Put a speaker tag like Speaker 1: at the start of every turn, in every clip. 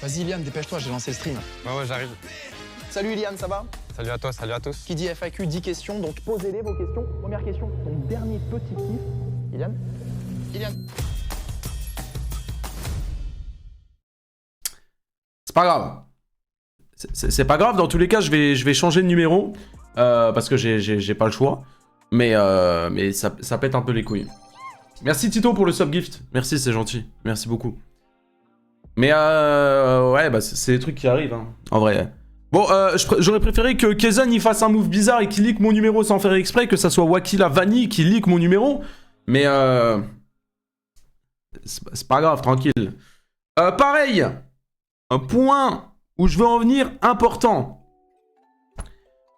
Speaker 1: Vas-y Ilian, dépêche-toi, j'ai lancé le stream.
Speaker 2: Ouais, j'arrive.
Speaker 1: Salut Ilian, ça va?
Speaker 2: Salut à toi, salut à tous.
Speaker 1: Qui dit FAQ, 10 questions, donc posez-les vos questions. Première question, ton dernier petit kiff. Ilian? Ilian?
Speaker 3: C'est pas grave. C'est pas grave, dans tous les cas, je vais changer de numéro. Parce que j'ai pas le choix. Mais ça pète un peu les couilles. Merci Tito pour le subgift. Merci, c'est gentil. Merci beaucoup. Mais ouais, bah c'est des trucs qui arrivent, hein, en vrai. Bon, j'aurais préféré que Kaizen il fasse un move bizarre et qu'il leak mon numéro sans faire exprès, que ça soit Wakila Vanille qui leak mon numéro. Mais c'est pas grave, tranquille. Pareil, un point où je veux en venir important.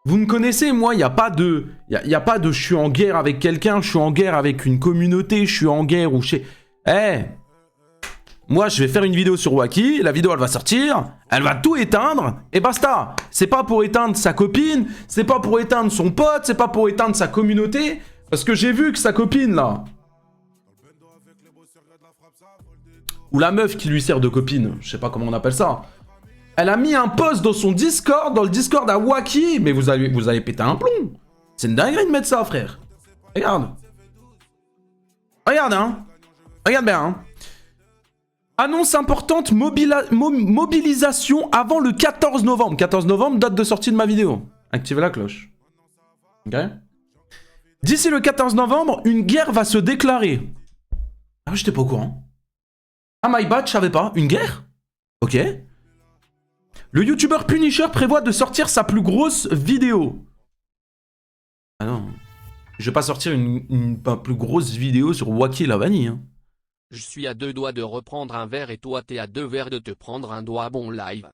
Speaker 3: Vous me connaissez, moi, il n'y a pas de... Y a pas de je suis en guerre avec quelqu'un, je suis en guerre avec une communauté, je suis en guerre ou je sais... Moi, je vais faire une vidéo sur Waki, la vidéo, elle va sortir, elle va tout éteindre, et basta. C'est pas pour éteindre sa copine, c'est pas pour éteindre son pote, c'est pas pour éteindre sa communauté, parce que j'ai vu que sa copine, là... Ou la meuf qui lui sert de copine, je sais pas comment on appelle ça... Elle a mis un post dans son Discord, dans le Discord à Waki. Mais vous allez péter un plomb. C'est une dinguerie de mettre ça, frère. Regarde. Regarde, hein. Regarde bien, hein. Annonce importante, mobilisation avant le 14 novembre. 14 novembre, date de sortie de ma vidéo. Activez la cloche. Ok. D'ici le 14 novembre, une guerre va se déclarer. Ah, j'étais pas au courant. Ah, my bad, je savais pas. Une guerre? Ok. Le youtubeur Punisher prévoit de sortir sa plus grosse vidéo. Ah non. Je vais pas sortir une plus grosse vidéo sur Waki la vanille. Hein.
Speaker 4: Je suis à 2 doigts de reprendre un verre et toi t'es à 2 verres de te prendre un doigt. Bon live.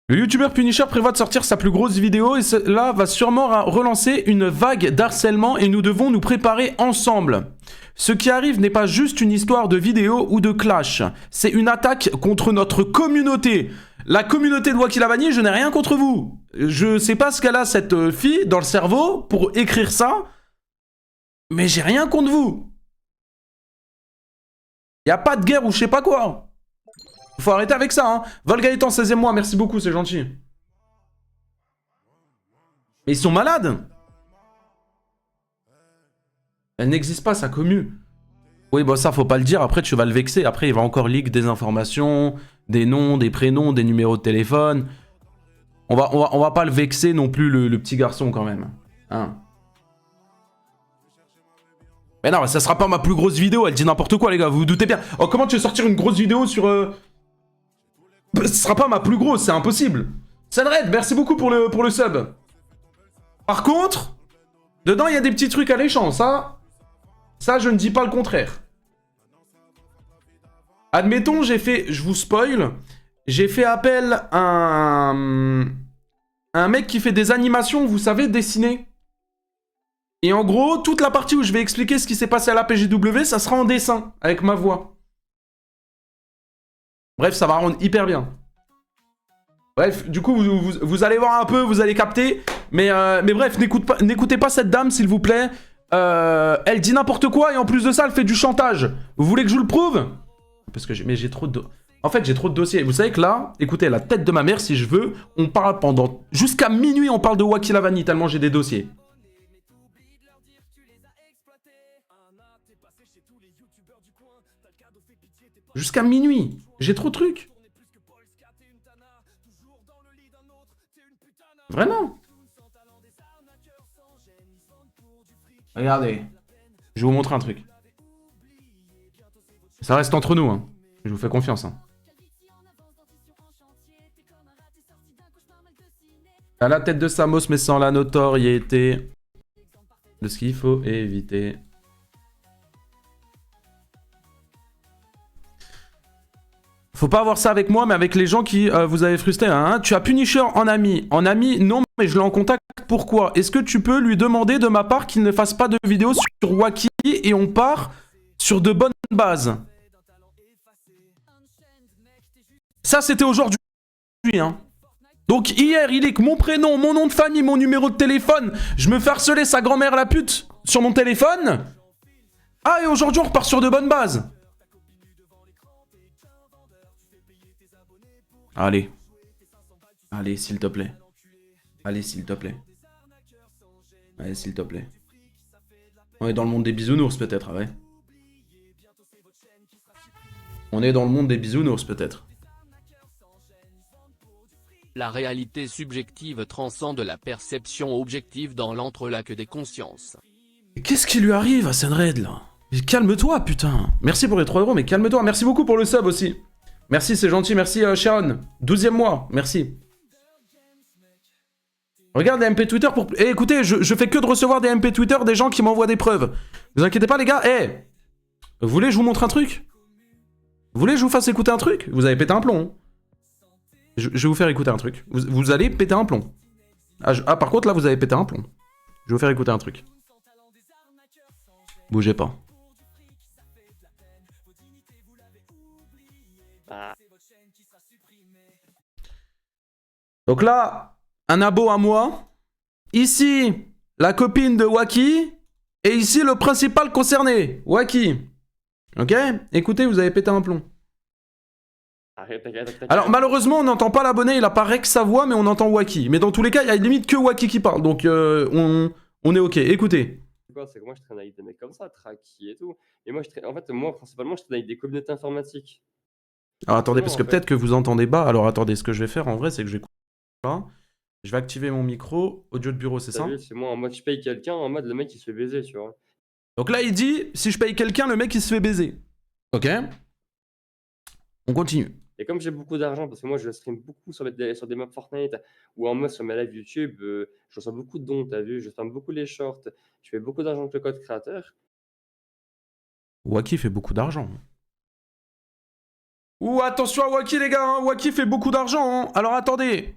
Speaker 3: Le youtubeur Punisher prévoit de sortir sa plus grosse vidéo et cela va sûrement relancer une vague d'harcèlement et nous devons nous préparer ensemble. Ce qui arrive n'est pas juste une histoire de vidéo ou de clash, c'est une attaque contre notre communauté. La communauté de Waki la vanille, je n'ai rien contre vous. Je sais pas ce qu'elle a cette fille dans le cerveau pour écrire ça, mais j'ai rien contre vous. Y a pas de guerre ou je sais pas quoi. Faut arrêter avec ça, hein. Volgaëtan, 16e mois, merci beaucoup, c'est gentil. Mais ils sont malades. Elle n'existe pas, sa commu. Oui, bon, ça, faut pas le dire, après, tu vas le vexer. Après, il va encore leak des informations, des noms, des prénoms, des numéros de téléphone. On va pas le vexer non plus, le petit garçon, quand même. Hein. Mais non, ça sera pas ma plus grosse vidéo, elle dit n'importe quoi, les gars, vous vous doutez bien. Oh, comment tu veux sortir une grosse vidéo sur... Ce sera pas ma plus grosse, c'est impossible. Sunred, merci beaucoup pour le sub. Par contre, dedans, il y a des petits trucs alléchants. Ça, je ne dis pas le contraire. Admettons, j'ai fait... Je vous spoil. J'ai fait appel à un mec qui fait des animations, vous savez, dessinées. Et en gros, toute la partie où je vais expliquer ce qui s'est passé à la PGW, ça sera en dessin, avec ma voix. Bref, ça va rendre hyper bien. Bref, du coup, vous allez voir un peu, vous allez capter. Mais bref, n'écoutez pas cette dame, s'il vous plaît. Elle dit n'importe quoi et en plus de ça, elle fait du chantage. Vous voulez que je vous le prouve? Parce que j'ai trop de... En fait, j'ai trop de dossiers. Vous savez que là, écoutez, la tête de ma mère, si je veux, on parle pendant... Jusqu'à minuit, on parle de Waki la vanille, tellement j'ai des dossiers. Jusqu'à minuit. J'ai trop de trucs. Vraiment. Regardez. Je vais vous montrer un truc. Ça reste entre nous, hein. Je vous fais confiance, hein. À la tête de Samos, mais sans la notoriété de ce qu'il faut éviter. Faut pas avoir ça avec moi, mais avec les gens qui vous avez frustré. Hein. Tu as Punisher en ami. En ami, non, mais je l'ai en contact. Pourquoi? Est-ce que tu peux lui demander de ma part qu'il ne fasse pas de vidéo sur Waki et on part sur de bonnes bases? Ça, c'était aujourd'hui. hein. Donc hier, il est que mon prénom, mon nom de famille, mon numéro de téléphone. Je me fais harceler sa grand-mère la pute sur mon téléphone. Ah, et aujourd'hui, on repart sur de bonnes bases. Allez. Allez, s'il te plaît. Allez, s'il te plaît. Allez, s'il te plaît. On est dans le monde des bisounours, peut-être, ouais. On est dans le monde des bisounours, peut-être.
Speaker 4: La réalité subjective transcende la perception objective dans l'entrelac des consciences.
Speaker 3: Qu'est-ce qui lui arrive à Senred, là? Mais calme-toi, putain. Merci pour les 3 euros, mais calme-toi. Merci beaucoup pour le sub aussi. Merci, c'est gentil. Merci, Sharon. 12e mois. Merci. Regarde les MP Twitter pour... Eh, écoutez, je fais que de recevoir des MP Twitter des gens qui m'envoient des preuves. Vous inquiétez pas, les gars. Eh, vous voulez que je vous montre un truc? Vous voulez que je vous fasse écouter un truc? Vous avez pété un plomb. Hein. Je vais vous faire écouter un truc. Vous allez péter un plomb. Ah, par contre, là, vous avez pété un plomb. Je vais vous faire écouter un truc. Bougez pas. Donc là, un abo à moi. Ici, la copine de Wacky. Et ici, le principal concerné, Wacky. Ok? Écoutez, vous avez pété un plomb. Alors malheureusement, on n'entend pas l'abonné, il apparaît que sa voix, mais on entend Wacky. Mais dans tous les cas, il y a limite que Wacky qui parle. Donc on est ok. Écoutez.
Speaker 2: C'est que moi je traîne avec des mecs comme ça, Traki et tout. Et moi, en fait, moi principalement, je traîne avec des communautés informatiques.
Speaker 3: Alors attendez, parce que peut-être que vous entendez pas. Alors attendez, ce que je vais faire en vrai, c'est que je vais... Je vais activer mon micro. Audio de bureau, c'est ça?
Speaker 2: C'est moi en mode je paye quelqu'un, en mode le mec il se fait baiser, tu vois.
Speaker 3: Donc là, il dit, si je paye quelqu'un, le mec il se fait baiser. Ok? On continue.
Speaker 2: Et comme j'ai beaucoup d'argent, parce que moi je stream beaucoup sur des maps Fortnite ou en mode sur mes lives YouTube, je reçois beaucoup de dons, t'as vu, je ferme beaucoup les shorts, je fais beaucoup d'argent avec le code créateur.
Speaker 3: Wacky fait beaucoup d'argent. Ouh, attention à Wacky, les gars, hein. Wacky fait beaucoup d'argent. Hein. Alors attendez.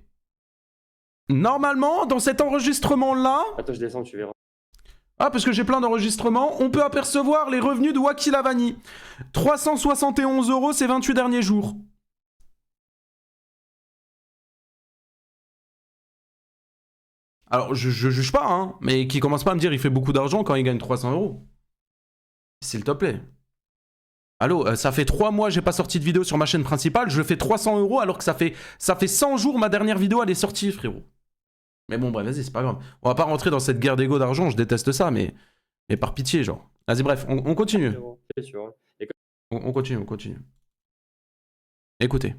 Speaker 3: Normalement, dans cet enregistrement-là...
Speaker 2: Attends, je descends, tu verras.
Speaker 3: Ah, parce que j'ai plein d'enregistrements. On peut apercevoir les revenus de Wacky Lavani. 371 € ces 28 derniers jours. Alors, je juge pas, hein, mais qui commence pas à me dire il fait beaucoup d'argent quand il gagne 300 €. S'il te plaît. Allô, ça fait 3 mois j'ai pas sorti de vidéo sur ma chaîne principale, je fais 300 € alors que ça fait 100 jours ma dernière vidéo elle est sortie, frérot. Mais bon, bref, vas-y, c'est pas grave. On va pas rentrer dans cette guerre d'ego d'argent, je déteste ça, mais par pitié, genre. Vas-y, bref, on continue. On continue. Écoutez.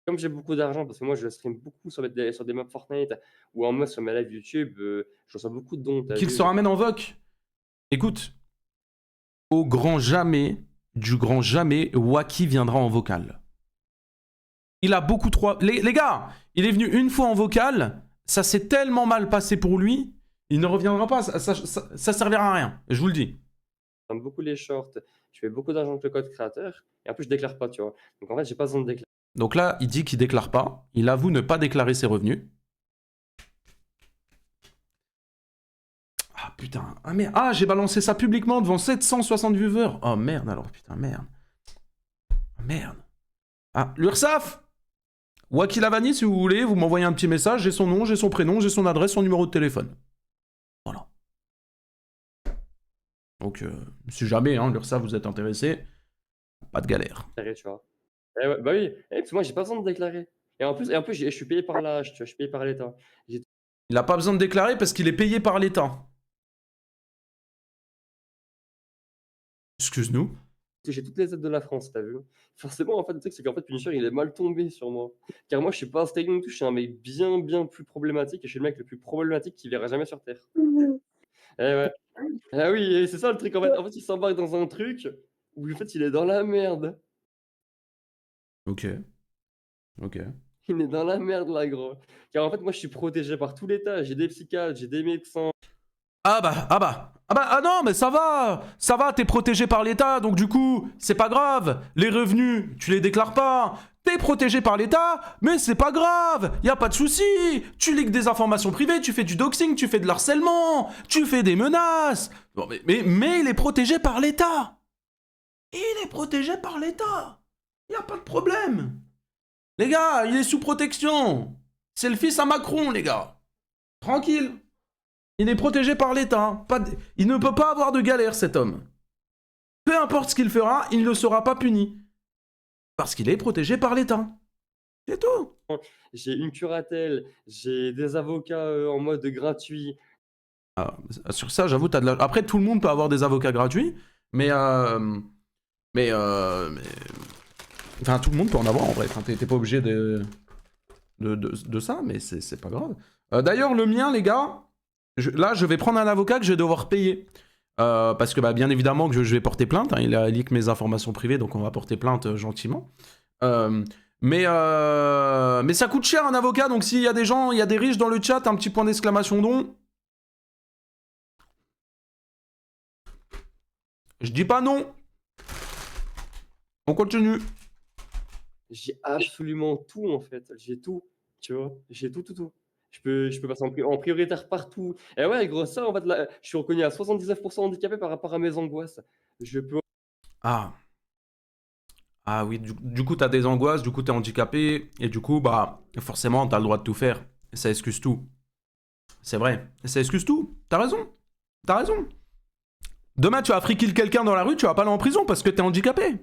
Speaker 2: Comme j'ai beaucoup d'argent, parce que moi je stream beaucoup sur des maps Fortnite ou en mode sur mes lives YouTube, je reçois beaucoup de dons.
Speaker 3: Qu'il se ramène en VOC. Écoute, au grand jamais, du grand jamais, Wacky viendra en vocal. Il a beaucoup trop... Les gars, il est venu une fois en vocal, ça s'est tellement mal passé pour lui, il ne reviendra pas, ça servira à rien, je vous le dis.
Speaker 2: J'aime beaucoup les shorts, je fais beaucoup d'argent avec le code créateur, et en plus je déclare pas, tu vois. Donc en fait, j'ai pas besoin de déclarer.
Speaker 3: Donc là, il dit qu'il déclare pas, il avoue ne pas déclarer ses revenus. Ah putain, ah merde, ah j'ai balancé ça publiquement devant 760 viewers. Oh merde alors, putain, merde. Merde. Ah, l'URSSAF! Wacky Lavani, si vous voulez, vous m'envoyez un petit message, j'ai son nom, j'ai son prénom, j'ai son adresse, son numéro de téléphone. Voilà. Donc, si jamais, hein, l'URSSAF vous êtes intéressé, pas de galère.
Speaker 2: Tu vois. Ouais, bah oui, parce que moi j'ai pas besoin de déclarer. Et en plus je suis payé par l'âge, tu vois, je suis payé par l'État.
Speaker 3: Il n'a pas besoin de déclarer parce qu'il est payé par l'État. Excuse-nous.
Speaker 2: J'ai toutes les aides de la France, t'as vu. Forcément, en fait, le truc, c'est qu'en fait, Punisher, il est mal tombé sur moi. Car moi, je suis pas un styling tout, je suis un mec bien plus problématique, et je suis le mec le plus problématique qu'il verra jamais sur Terre. Eh ouais. Ah oui, c'est ça le truc, en fait, il s'embarque dans un truc où, en fait, il est dans la merde.
Speaker 3: Ok.
Speaker 2: Il est dans la merde, là, gros. Car en fait, moi, je suis protégé par tout l'État, j'ai des psychiatres, j'ai des médecins.
Speaker 3: Ah non, mais ça va, t'es protégé par l'État, donc du coup, c'est pas grave, les revenus, tu les déclares pas, t'es protégé par l'État, mais c'est pas grave, y a pas de souci, tu ligues des informations privées, tu fais du doxing, tu fais de l'harcèlement, tu fais des menaces, bon, mais il est protégé par l'État, y a pas de problème, Les gars, il est sous protection. C'est le fils à Macron, les gars. Tranquille. Il est protégé par l'État. Il ne peut pas avoir de galère, cet homme. Peu importe ce qu'il fera, il ne sera pas puni. Parce qu'il est protégé par l'État. C'est tout.
Speaker 2: J'ai une curatelle, j'ai des avocats en mode gratuit.
Speaker 3: Ah, sur ça, j'avoue, t'as de la... Après, tout le monde peut avoir des avocats gratuits, mais... Enfin, tout le monde peut en avoir, en vrai. Enfin, t'es pas obligé de ça, mais c'est pas grave. D'ailleurs, le mien, les gars, là, je vais prendre un avocat que je vais devoir payer. Parce que, bah, bien évidemment, que je vais porter plainte. Hein, il a leak mes informations privées, donc on va porter plainte gentiment. Mais ça coûte cher, un avocat, donc s'il y a des gens, il y a des riches dans le chat, un petit point d'exclamation don. Je dis pas non. On continue.
Speaker 2: J'ai absolument tout en fait. J'ai tout. Tu vois, j'ai tout. Je peux passer en prioritaire partout. Et ouais, gros, ça en fait, là, je suis reconnu à 79% handicapé par rapport à mes angoisses. Je peux.
Speaker 3: Ah. Ah oui, du coup, t'as des angoisses, du coup, t'es handicapé, et du coup, bah, forcément, t'as le droit de tout faire. Ça excuse tout. C'est vrai. Ça excuse tout. T'as raison. T'as raison. Demain, tu vas free kill quelqu'un dans la rue, tu vas pas aller en prison parce que t'es handicapé.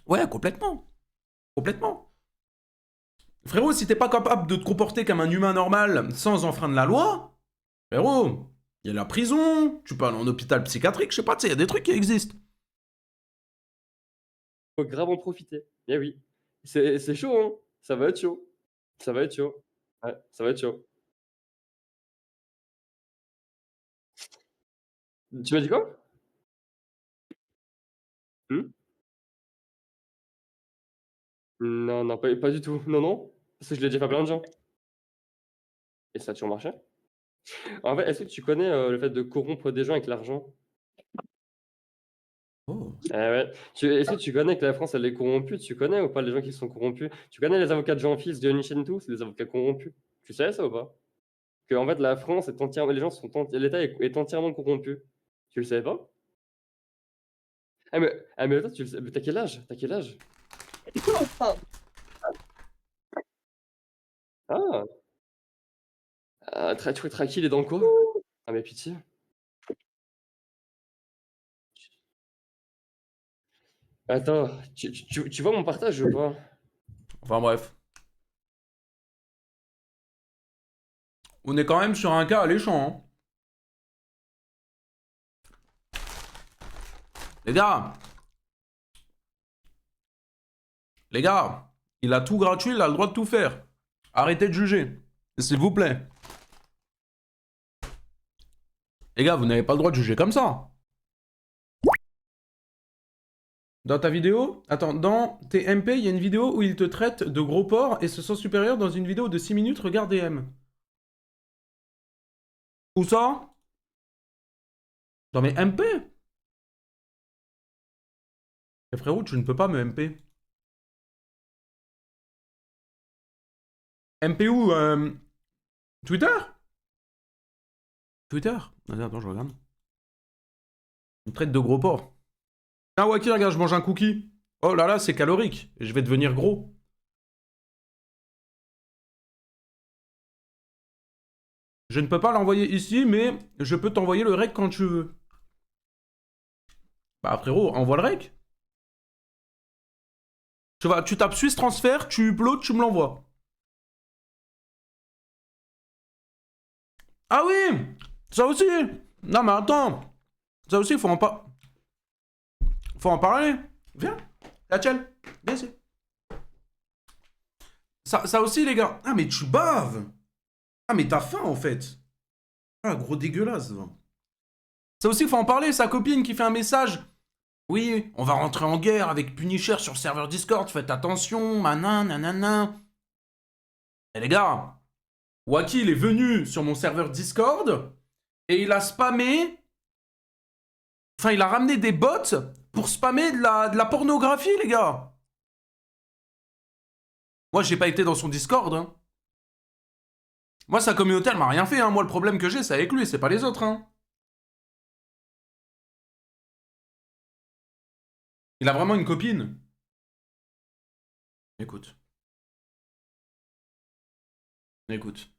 Speaker 3: Ouais, complètement. Complètement. Frérot, si t'es pas capable de te comporter comme un humain normal sans enfreindre la loi, frérot, il y a la prison, tu peux aller en hôpital psychiatrique, je sais pas, tu sais, il y a des trucs qui existent.
Speaker 2: Faut grave en profiter. Eh oui. C'est chaud, hein. Ça va être chaud. Ça va être chaud. Ouais, ça va être chaud. Tu m'as dit quoi? Mmh? Non, non, pas du tout. Non, non. Parce que je l'ai déjà fait à plein de gens. Et ça a toujours marché. En fait, est-ce que tu connais le fait de corrompre des gens avec l'argent?
Speaker 3: Oh.
Speaker 2: Eh ouais. Est-ce que tu connais que la France, elle est corrompue? Tu connais ou pas les gens qui sont corrompus? Tu connais les avocats de Jean-Fils, de Nichentou? C'est des avocats corrompus. Tu savais ça ou pas? Que en fait, la France est entièrement, les gens sont, l'État est entièrement corrompu. Tu le savais pas? Ah mais toi, tu le sais, mais t'as quel âge? T'as quel âge? Ah, tranquille et dans quoi? Ah mais pitié. Attends, tu vois mon partage ou pas?
Speaker 3: Enfin bref. On est quand même sur un cas alléchant, hein. Les gars, il a tout gratuit, il a le droit de tout faire. Arrêtez de juger, s'il vous plaît. Les gars, vous n'avez pas le droit de juger comme ça. Dans ta vidéo, attends, dans tes MP, il y a une vidéo où il te traite de gros porc et se sent supérieur dans une vidéo de 6 minutes, regarde DM. Où ça? Dans mes MP? Mais frérot, tu ne peux pas me MP. MP où Twitter? Twitter? Attends, je regarde. Il me traite de gros porc. Ah Waki, regarde, je mange un cookie. Oh là là, c'est calorique. Je vais devenir gros. Je ne peux pas l'envoyer ici, mais je peux t'envoyer le rec quand tu veux. Bah frérot, envoie le rec. Tu tapes Suisse Transfert, tu uploads, tu me l'envoies. Ah oui! Ça aussi! Non mais attends! Ça aussi, faut en parler. Viens, Rachel, viens ici. Ça aussi, les gars. Ah mais tu baves! Ah mais t'as faim en fait. Ah gros dégueulasse. Ça aussi, faut en parler. Sa copine qui fait un message. Oui, on va rentrer en guerre avec Punisher sur le serveur Discord. Faites attention, nanana. Et les gars, Waki, il est venu sur mon serveur Discord et il a spammé. Enfin, il a ramené des bots pour spammer de la pornographie, les gars. Moi, j'ai pas été dans son Discord. Hein. Moi, sa communauté, elle m'a rien fait. Hein. Moi, le problème que j'ai, c'est avec lui, c'est pas les autres. Hein. Il a vraiment une copine. Écoute. Écoute.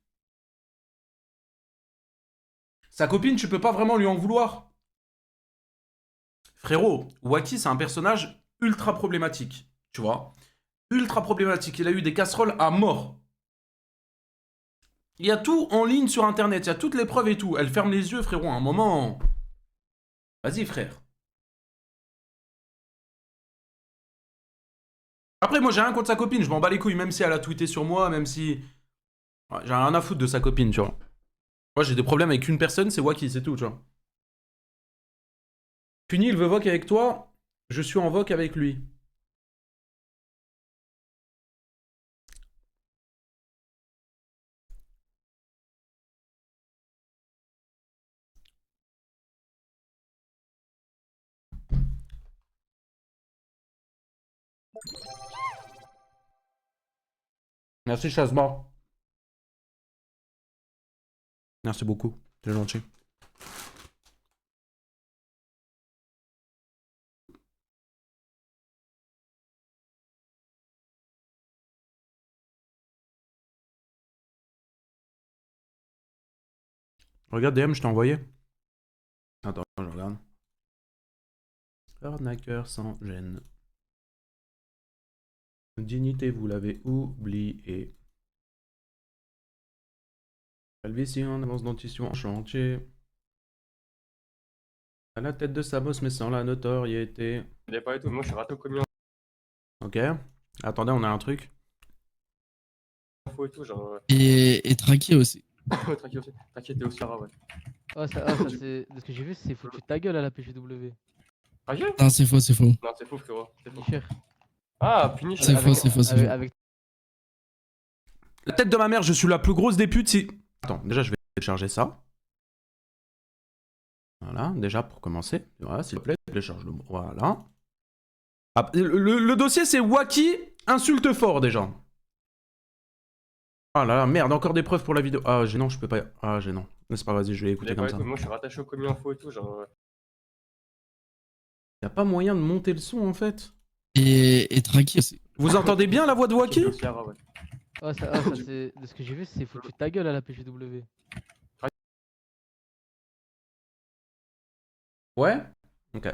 Speaker 3: Sa copine, tu peux pas vraiment lui en vouloir. Frérot, Wacky, c'est un personnage ultra problématique. Tu vois? Ultra problématique. Il a eu des casseroles à mort. Il y a tout en ligne sur internet. Il y a toutes les preuves et tout. Elle ferme les yeux, frérot. À un moment. Vas-y, frère. Après, moi, j'ai rien contre sa copine. Je m'en bats les couilles, même si elle a tweeté sur moi, même si. Ouais, j'ai rien à foutre de sa copine, tu vois. Moi, j'ai des problèmes avec une personne, c'est Wacky, c'est tout, tu vois. Puni, il veut voc avec toi. Je suis en voc avec lui. Merci, Chasma. Merci beaucoup, c'est gentil. Regarde DM, je t'ai envoyé. Attends, je regarde. Arnaqueur sans gêne. Dignité, vous l'avez oublié. Calvition, avance dentition en chantier. À la tête de Samos, mais sans la notoriété.
Speaker 2: Il est pas et tout, moi je suis raté au commis
Speaker 3: Ok. Attendez, on a un truc.
Speaker 2: info et tout, genre.
Speaker 5: Et traqué aussi.
Speaker 2: Tranquille aussi. T'inquiète, t'es aussi rare, ouais.
Speaker 6: Ça c'est. De ce que j'ai vu, c'est foutu de ta gueule à la PGW.
Speaker 2: Tranquille?
Speaker 5: Non, c'est faux, c'est faux.
Speaker 2: Non, c'est faux, frérot. C'est faux.
Speaker 6: Punisher.
Speaker 2: Ah, Punisher.
Speaker 5: C'est faux, c'est faux, c'est faux.
Speaker 6: Avec...
Speaker 3: La tête de ma mère, je suis la plus grosse des putes si... Attends, déjà je vais télécharger ça. Voilà, déjà pour commencer. Voilà, s'il te plaît, télécharge le mot. Voilà. Ah, le dossier c'est Wacky insulte fort déjà. Ah là là, merde, encore des preuves pour la vidéo. Ah, gênant, je peux pas... Ah, gênant. C'est pas, vas-y, je vais
Speaker 2: Il est
Speaker 3: écouter
Speaker 2: pas
Speaker 3: comme
Speaker 2: et
Speaker 3: ça.
Speaker 2: tout, moi je suis rattaché au commis info et tout, genre.
Speaker 3: Y'a pas moyen de monter le son en fait.
Speaker 5: Et traqué aussi.
Speaker 3: Vous entendez bien la voix de Wacky?
Speaker 2: T'es aussi rare, ouais.
Speaker 6: Ça c'est. De ce que j'ai vu, c'est foutu de ta gueule à la PGW.
Speaker 3: Ouais. Ok.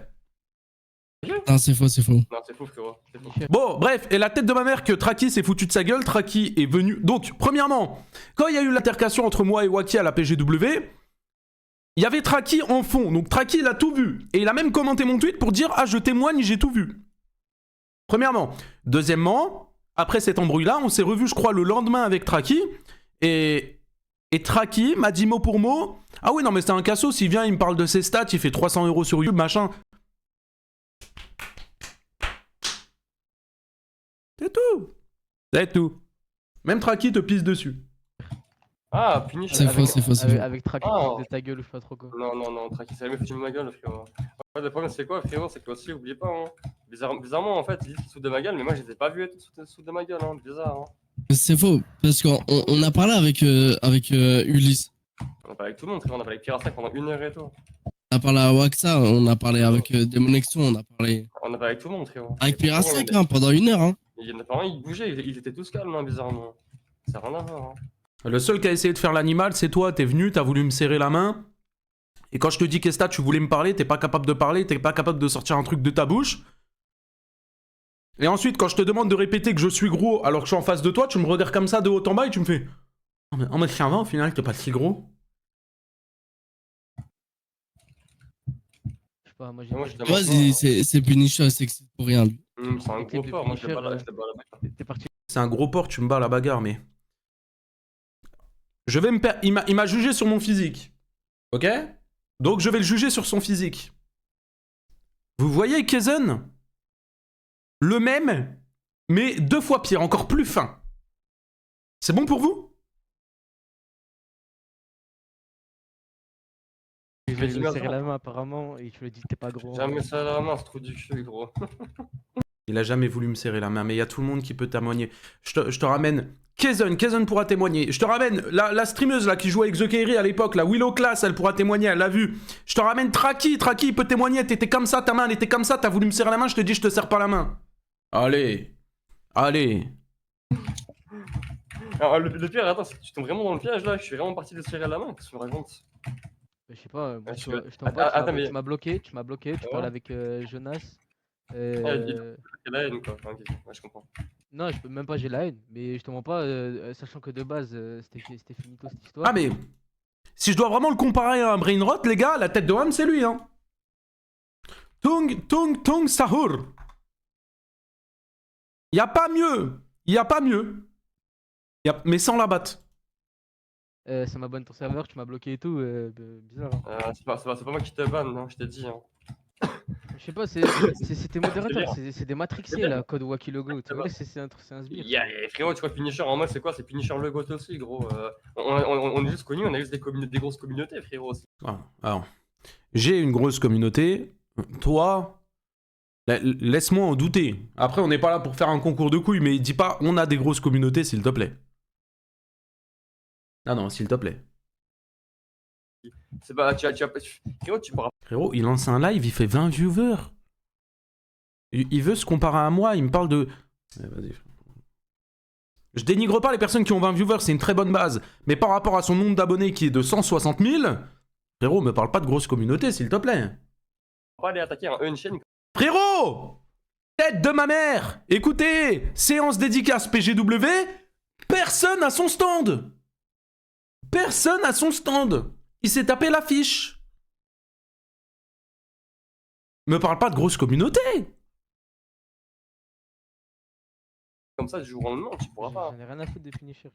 Speaker 5: Non, c'est faux, c'est faux.
Speaker 2: Non, c'est faux, frérot. C'est faux.
Speaker 6: Punisher.
Speaker 3: Bon, bref, et la tête de ma mère que Tracky s'est foutu de sa gueule, Tracky est venu... Donc, premièrement, quand il y a eu l'altercation entre moi et Wacky à la PGW, il y avait Tracky en fond, donc Tracky il a tout vu. Et il a même commenté mon tweet pour dire « Ah, je témoigne, j'ai tout vu ». Premièrement. Deuxièmement, après cet embrouille-là, on s'est revu, je crois, le lendemain avec Tracky, et Tracky m'a dit mot pour mot « Ah oui, non, mais c'est un cassos, il vient, il me parle de ses stats, il fait 300 € sur YouTube, machin. » C'est tout. C'est tout. Même Tracky te pisse dessus.
Speaker 2: Ah, Punisher.
Speaker 5: C'est faux, c'est faux, c'est faux.
Speaker 6: Avec Track
Speaker 2: Oh.
Speaker 6: de ta gueule ou je sais pas trop quoi.
Speaker 2: Non, Tracky, ça jamais foutu de ma gueule, frérot. En fait, le problème, c'est quoi, frérot? C'est que aussi, oubliez pas, hein. Bizarrement, en fait, ils disent qu'ils se foutent de ma gueule, mais moi, je les ai pas vus être sous de ma gueule, hein. Bizarre, hein.
Speaker 5: C'est faux, parce qu'on a parlé avec Ulysse.
Speaker 2: On a parlé avec tout le monde, frérot. On a parlé avec Pirasta pendant 1 heure et tout.
Speaker 5: On a parlé à Waxa, on a parlé avec Demonexon, on a parlé
Speaker 2: On a parlé avec tout le monde, frérot.
Speaker 5: avec
Speaker 2: Et pourtant,
Speaker 5: Pirasta hein, pendant 1 heure. Hein.
Speaker 2: il y en a pas un, ils bougeaient, ils étaient tous calmes, hein, bizarrement. Ça n'a rien à voir, hein.
Speaker 3: Le seul qui a essayé de faire l'animal, c'est toi. T'es venu, t'as voulu me serrer la main. Et quand je te dis qu'Esta, tu voulais me parler, t'es pas capable de parler, t'es pas capable de sortir un truc de ta bouche. Et ensuite, quand je te demande de répéter que je suis gros alors que je suis en face de toi, tu me regardes comme ça de haut en bas et tu me fais... En mode ça va, au final, t'es pas si gros.
Speaker 6: Je sais pas, moi j'ai.
Speaker 2: Moi, je
Speaker 5: Ouais, c'est Punisher, c'est que c'est pour rien lui.
Speaker 2: C'est un gros fort, moi, je l'ai pas là,
Speaker 6: T'es parti.
Speaker 3: C'est un gros porc, tu me bats à la bagarre, mais... Je vais me perdre... Il m'a jugé sur mon physique. Ok? Donc je vais le juger sur son physique. Vous voyez Kezen? Le même, mais 2 fois pire, encore plus fin. C'est bon pour vous?
Speaker 6: Je vais
Speaker 2: dis
Speaker 6: lui serrer
Speaker 2: maintenant.
Speaker 6: la main apparemment et tu lui dis que t'es pas gros.
Speaker 2: Jamais ça à la main, ce trou du cul, gros.
Speaker 3: Il a jamais voulu me serrer la main, mais il y a tout le monde qui peut témoigner. Je te ramène Kezen pourra témoigner. Je te ramène la streameuse là qui jouait avec The Kairi à l'époque, la Willow Class, elle pourra témoigner, elle l'a vu. Je te ramène Tracky il peut témoigner, t'étais comme ça, ta main elle était comme ça, t'as voulu me serrer la main, je te dis je te serre pas la main. Allez.
Speaker 2: Alors, le pire, attends, c'est que tu tombes vraiment dans le piège là, je suis vraiment parti de tirer à la main, qu'est-ce que tu me racontes?
Speaker 6: Je sais pas, moi,
Speaker 2: Ah,
Speaker 6: je
Speaker 2: tu veux-
Speaker 6: t'envoie,
Speaker 2: Attends, mais.
Speaker 6: tu m'as bloqué, tu
Speaker 2: Ouais.
Speaker 6: parles avec Jonas.
Speaker 2: Ah, il a la haine quoi, ok, ouais, je comprends.
Speaker 6: Non, je peux même pas, j'ai la haine, mais je te mens pas, sachant que de base, c'était finito cette histoire.
Speaker 3: Ah mais, si je dois vraiment le comparer à un Brainrot, les gars, la tête de Ham, c'est lui, hein. Tung Sahur. Y a pas mieux. Y a pas mieux. Mais sans la batte.
Speaker 6: Ça m'a banné ton serveur, tu m'as bloqué et tout, bizarre. Hein.
Speaker 2: C'est pas moi qui te banne, non, je t'ai dit. Hein.
Speaker 6: Je sais pas, c'est tes modérateurs, c'est des matrixiers là, code Wacky Logo. Tu vois, c'est un sbire.
Speaker 2: Frérot, tu vois, Punisher en mode c'est quoi? C'est Punisher le goth aussi, gros. On est juste connus, on a juste des grosses communautés, frérot. Aussi.
Speaker 3: Ah, alors, j'ai une grosse communauté. Toi, laisse-moi en douter. Après, on n'est pas là pour faire un concours de couilles, mais dis pas on a des grosses communautés, s'il te plaît. Ah non, s'il te plaît.
Speaker 2: C'est pas. Frérot, tu pourras.
Speaker 3: Frérot, il lance un live, il fait 20 viewers. Il veut se comparer à moi, il me parle de... Vas-y. Je dénigre pas les personnes qui ont 20 viewers, c'est une très bonne base. Mais par rapport à son nombre d'abonnés qui est de 160 000, frérot, me parle pas de grosse communauté, s'il te plaît.
Speaker 2: pas aller attaquer un Unchained.
Speaker 3: Frérot! Tête de ma mère! Écoutez, séance dédicace PGW, personne à son stand! Personne à son stand! Il s'est tapé l'affiche! Me parle pas de grosse communauté!
Speaker 2: Comme ça, du jour au lendemain, tu pourras pas.
Speaker 6: J'en ai rien à foutre des Punisher.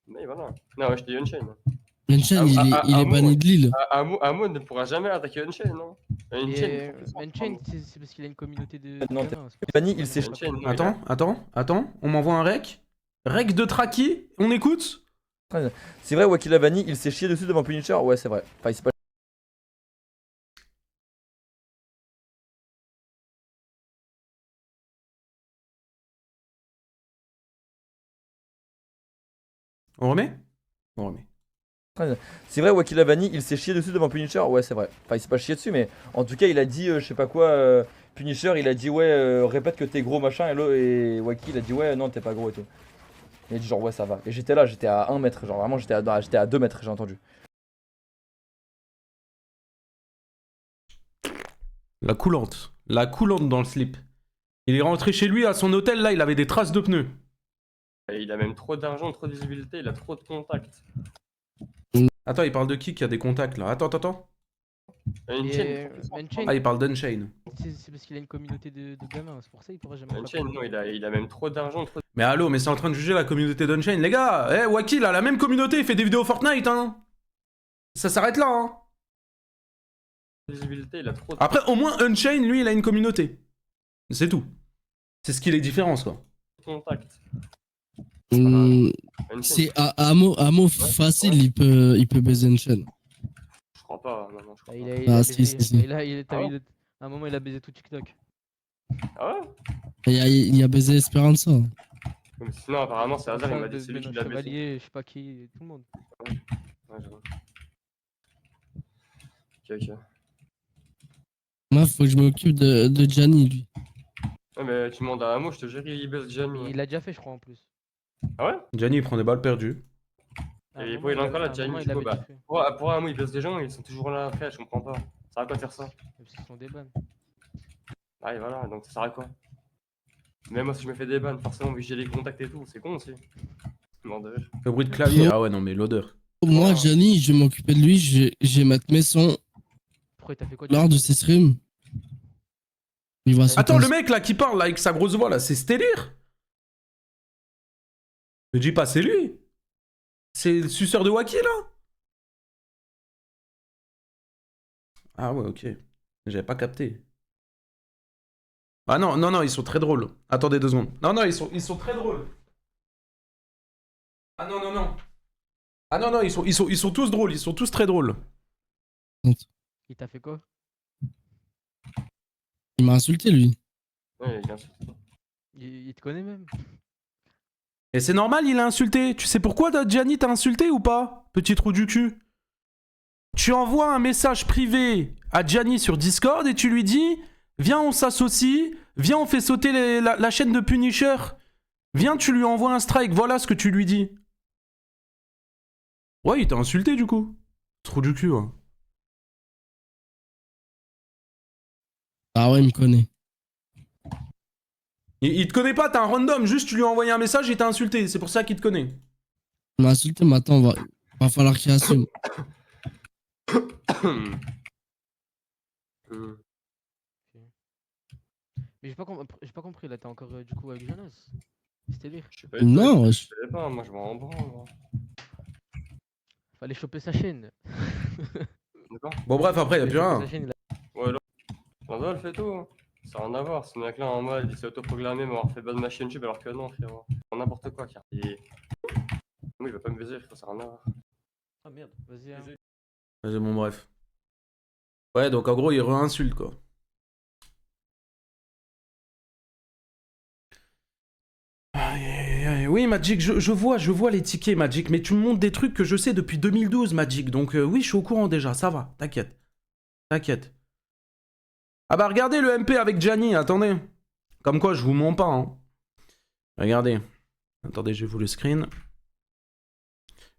Speaker 2: Mais voilà. Non, j'étais Unchained.
Speaker 5: Unchained, il est banni de l'île.
Speaker 2: Amo ne pourra jamais attaquer Unchained, non?
Speaker 6: Unchained, c'est parce qu'il a une communauté de.
Speaker 7: Non,
Speaker 6: gamins, c'est pour
Speaker 7: banni,
Speaker 6: ça.
Speaker 7: il s'est-
Speaker 2: Unchained, non,
Speaker 3: Attends, on m'envoie un rec. Rec de Traki, on écoute?
Speaker 7: C'est vrai, Wacky Lavani, il s'est chié dessus devant Punisher. Ouais, c'est vrai. Enfin, il s'est pas.
Speaker 3: On remet? On remet.
Speaker 7: C'est vrai, Wacky Lavani, il s'est chié dessus devant Punisher. Ouais, c'est vrai. Enfin, il s'est pas chié dessus, mais en tout cas, il a dit, je sais pas quoi. Punisher, il a dit, ouais, répète que t'es gros, machin. Et Wacky, il a dit, ouais, non, t'es pas gros et tout. Il a dit, genre, ouais, ça va. Et j'étais là, j'étais à 1 mètre. Genre, vraiment, j'étais à 2 mètres, j'ai entendu.
Speaker 3: La coulante dans le slip. Il est rentré chez lui à son hôtel, là, il avait des traces de pneus.
Speaker 2: Et il a même trop d'argent, trop de visibilité, il a trop de contacts.
Speaker 3: Attends, il parle de qui a des contacts là? Attends.
Speaker 2: Unchained,
Speaker 3: Ah, il parle d'Unchained.
Speaker 6: C'est parce qu'il a une communauté de gamins, c'est pour ça qu'il pourra jamais.
Speaker 2: Unchained, non, il a même trop d'argent, trop
Speaker 3: Mais allô, mais c'est en train de juger la communauté d'Unchained. Les gars, Wacky, il a la même communauté, il fait des vidéos Fortnite, hein. Ça s'arrête là, hein.
Speaker 2: de visibilité, il a trop de
Speaker 3: Après, au moins, Unchained, lui, il a une communauté. C'est tout. C'est ce qui les différence, quoi.
Speaker 2: contacts.
Speaker 5: Hum,
Speaker 2: Unchained,
Speaker 5: C'est à mot facile, il peut baiser Unchained.
Speaker 2: je crois pas, non, je crois
Speaker 6: Il
Speaker 2: pas.
Speaker 6: a,
Speaker 5: Ah,
Speaker 6: il a
Speaker 5: si,
Speaker 6: baisé,
Speaker 5: si, si.
Speaker 6: t'as vu, à un moment il a baisé tout TikTok.
Speaker 2: Ah ouais?
Speaker 5: Il a baisé Esperanza.
Speaker 2: Mais sinon, apparemment, c'est hasard, il m'a dit c'est lui qui l'a baissé.
Speaker 6: Chevalier, je sais pas qui, tout le monde.
Speaker 2: Ouais, je vois. Ok.
Speaker 5: Moi, faut que je m'occupe de Gianni, lui.
Speaker 2: Ouais, mais tu demandes à Amo, je te jure, il baisse Jamie.
Speaker 6: Il l'a déjà fait, je crois, en plus.
Speaker 2: Ah ouais?
Speaker 3: Gianni, il prend des balles perdues.
Speaker 6: À un
Speaker 2: Et
Speaker 6: moment,
Speaker 2: pour il est encore là,
Speaker 6: à un
Speaker 2: Gianni,
Speaker 6: moment,
Speaker 2: du
Speaker 6: il
Speaker 2: coup,
Speaker 6: avait
Speaker 2: bah.
Speaker 6: déjà fait.
Speaker 2: Pour Amo, il baisse des gens, ils sont toujours là après, je comprends pas. Ça sert à quoi de faire ça?
Speaker 6: Parce qu'ils sont des bannes.
Speaker 2: Ah, et voilà, donc ça sert à quoi? Même moi, si je me fais des bans, forcément, vu que j'ai les contacts et tout, c'est con aussi. Bordel.
Speaker 3: Le bruit de clavier. Ah ouais, non, mais l'odeur.
Speaker 5: Moi, Gianni, je vais m'occuper de lui, je vais mettre mes sons
Speaker 6: Pourquoi t'as fait quoi?
Speaker 5: lors de ses streams. Il va se
Speaker 3: Attends, le
Speaker 5: passer-
Speaker 3: mec là qui parle là avec sa grosse voix là, c'est Stellir. Ne dis pas c'est lui. C'est le suceur de Wacky là. Ah ouais, ok. J'avais pas capté. Ah non, ils sont très drôles. Attendez 2 secondes. Non, ils sont très drôles. Ah non. Ah non, ils sont tous drôles, ils sont tous très drôles.
Speaker 6: Il t'a fait quoi?
Speaker 5: Il m'a insulté, lui.
Speaker 2: Ouais, bien sûr.
Speaker 6: Il te connaît même.
Speaker 3: Et c'est normal, il a insulté. Tu sais pourquoi Gianni t'a insulté ou pas? Petit trou du cul. Tu envoies un message privé à Gianni sur Discord et tu lui dis: viens, on s'associe, viens, on fait sauter la chaîne de Punisher. Viens, tu lui envoies un strike, voilà ce que tu lui dis. Ouais, il t'a insulté du coup. Trou du cul, hein.
Speaker 5: Ah ouais, il me connaît.
Speaker 3: Il te connaît pas, t'es un random, juste tu lui as envoyé un message et il t'a insulté, c'est pour ça qu'il te connaît.
Speaker 5: Il m'a insulté, maintenant, va falloir qu'il assume.
Speaker 6: Mais j'ai pas compris là, t'es encore du coup avec Jonas. C'était lui.
Speaker 2: Je sais pas, toi,
Speaker 5: Non,
Speaker 2: je savais pas, moi je m'en branle. Moi.
Speaker 6: Fallait choper sa chaîne.
Speaker 2: D'accord.
Speaker 3: Bon bref, après, y'a plus
Speaker 6: Fallait choper
Speaker 3: rien.
Speaker 6: sa chaîne, il a-
Speaker 2: Ouais, là. Landol fait tout. Hein. Ça n'a rien à voir. Ce mec-là en mode, il s'est autoproclamé m'avoir fait bonne ma chaîne YouTube alors que non, frérot. N'importe quoi, car. Moi, il va pas me baiser, frérot, ça n'a rien à voir.
Speaker 6: Ah merde, vas-y. Hein.
Speaker 3: Vas-y, bon bref. Ouais, donc en gros, il re-insulte quoi. Aïe, aïe, aïe. Oui, Magic, je vois les tickets, Magic, mais tu me montres des trucs que je sais depuis 2012, Magic, donc oui, je suis au courant déjà, ça va, t'inquiète. T'inquiète. Ah bah regardez le MP avec Gianni, attendez. Comme quoi, je vous mens pas, hein. Regardez. Attendez, je vous le screen.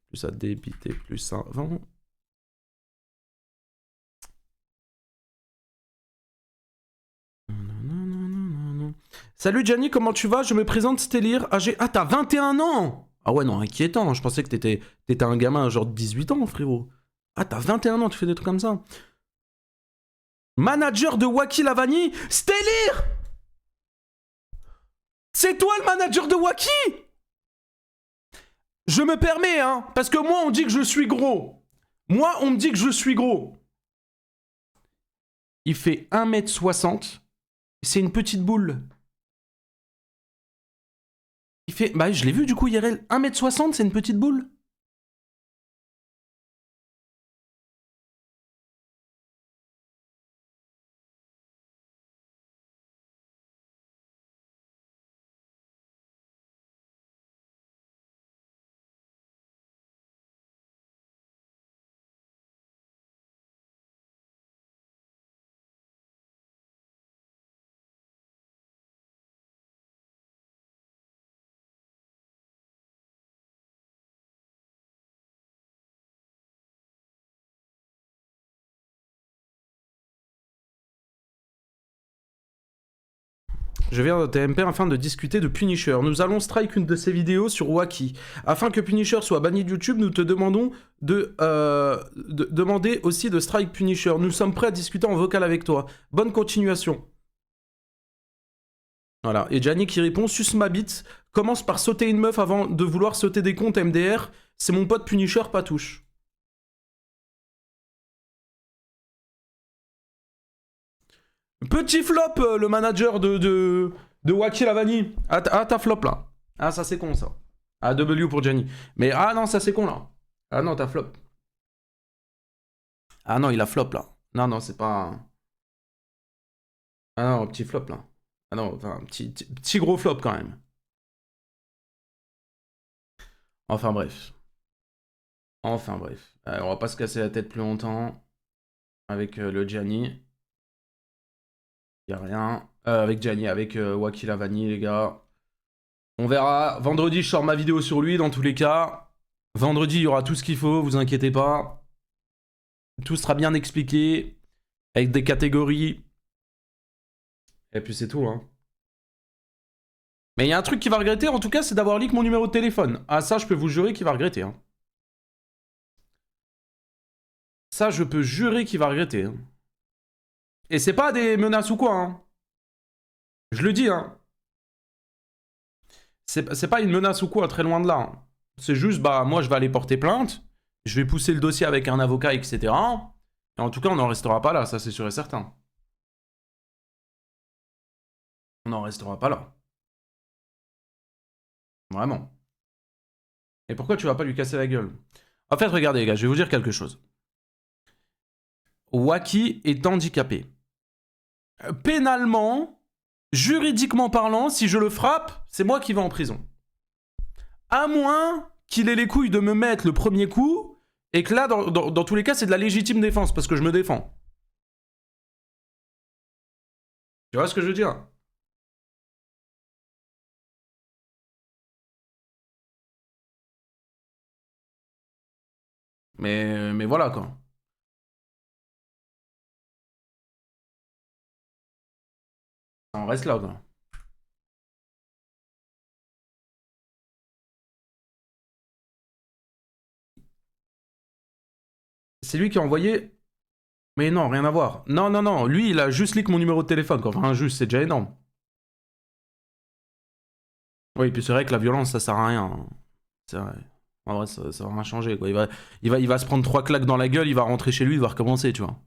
Speaker 3: Plus à débiter, plus à 20. Salut Gianni, comment tu vas? Je me présente Stellir. Ah, t'as 21 ans! Ah ouais, non, inquiétant. Je pensais que t'étais un gamin genre de 18 ans, frérot. Ah, t'as 21 ans, tu fais des trucs comme ça. Manager de Waki Lavani, Stellir! C'est toi le manager de Waki? Je me permets, hein, parce que moi, on dit que je suis gros. Moi, on me dit que je suis gros. Il fait 1m60. C'est une petite boule. Il fait... Bah, je l'ai vu du coup, IRL. 1m60, c'est une petite boule. Je viens de TMP afin de discuter de Punisher. Nous allons strike une de ses vidéos sur Waki. Afin que Punisher soit banni de YouTube, nous te demandons de demander aussi de strike Punisher. Nous sommes prêts à discuter en vocal avec toi. Bonne continuation. Voilà. Et Gianni qui répond, suce ma bite, commence par sauter une meuf avant de vouloir sauter des comptes MDR. C'est mon pote Punisher, pas touche. Petit flop, le manager de Waki Lavani. Ah, ta flop là. Ah, ça c'est con ça. Ah, W pour Gianni. Mais ah non, ça c'est con là. Ah non, ta flop. Ah non, il a flop là. Non, non, c'est pas. Ah non, petit flop là. Ah non, enfin, petit gros flop quand même. Enfin bref. Enfin bref. On va pas se casser la tête plus longtemps avec le Gianni. Y'a rien. Avec Gianni, avec Waki Lavani, les gars. On verra. Vendredi, je sors ma vidéo sur lui, dans tous les cas. Vendredi, il y aura tout ce qu'il faut, vous inquiétez pas. Tout sera bien expliqué. Avec des catégories. Et puis c'est tout, hein. Mais il y a un truc qu'il va regretter, en tout cas, c'est d'avoir leak mon numéro de téléphone. Ah, ça, je peux vous jurer qu'il va regretter, hein. Ça, je peux jurer qu'il va regretter, hein. Et c'est pas des menaces ou quoi, hein. Je le dis, hein. C'est pas une menace ou quoi, très loin de là. Hein. C'est juste, bah, moi, je vais aller porter plainte. Je vais pousser le dossier avec un avocat, etc. Et en tout cas, on n'en restera pas là, ça, c'est sûr et certain. On n'en restera pas là. Vraiment. Et pourquoi tu vas pas lui casser la gueule? En fait, regardez, les gars, je vais vous dire quelque chose. Waki est handicapé. Pénalement, juridiquement parlant, si je le frappe, c'est moi qui vais en prison. À moins qu'il ait les couilles de me mettre le premier coup, et que là, dans tous les cas, c'est de la légitime défense, parce que je me défends. Tu vois ce que je veux dire? Mais voilà, quoi. On reste là, quoi. C'est lui qui a envoyé... Mais non, rien à voir. Non, non, non. Lui, il a juste leak mon numéro de téléphone, quoi. Enfin, juste, c'est déjà énorme. Oui, puis c'est vrai que la violence, ça sert à rien. C'est vrai. En vrai, ça va rien changer, quoi. Il va se prendre 3 claques dans la gueule, il va rentrer chez lui, il va recommencer, tu vois.